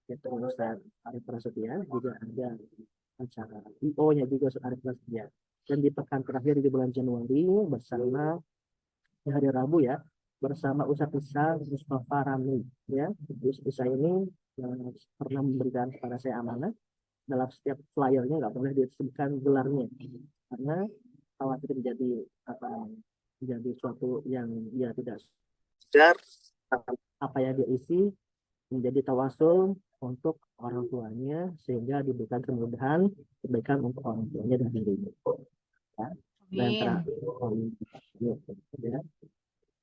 itu Ustaz Arif Prasetya juga ada acara IO-nya juga Ustaz Arif Prasetya. Dan di pekan terakhir di bulan Januari bersama di hari Rabu ya, bersama Ustaz Isa Mustafa Ramli ya. Ustaz Isa ini pernah memberikan kepada saya amanah dalam setiap flyernya nggak boleh disebutkan gelarnya karena khawatir menjadi suatu yang dia tidak sadar apa yang dia isi, menjadi tawasul untuk orang tuanya sehingga diberikan kemudahan kebaikan untuk orang tuanya dan dirinya. Ya. Dan ya.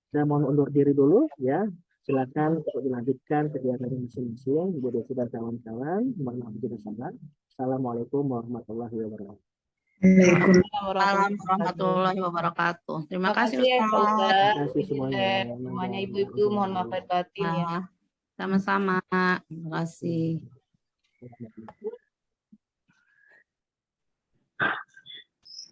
Saya mohon undur diri dulu ya. Silakan untuk dilanjutkan kegiatan masing-masing, Ibu Desi dan kawan-kawan. Mohon maaf jika salah. Assalamualaikum warahmatullahi wabarakatuh.
Waalaikumsalam warahmatullahi wabarakatuh. Terima kasih
ya, Pak
Ustaz.
Ustaz.
Terima kasih semuanya.
Semuanya ibu-ibu mohon maaf lahir batin ya.
Sama-sama. Terima kasih.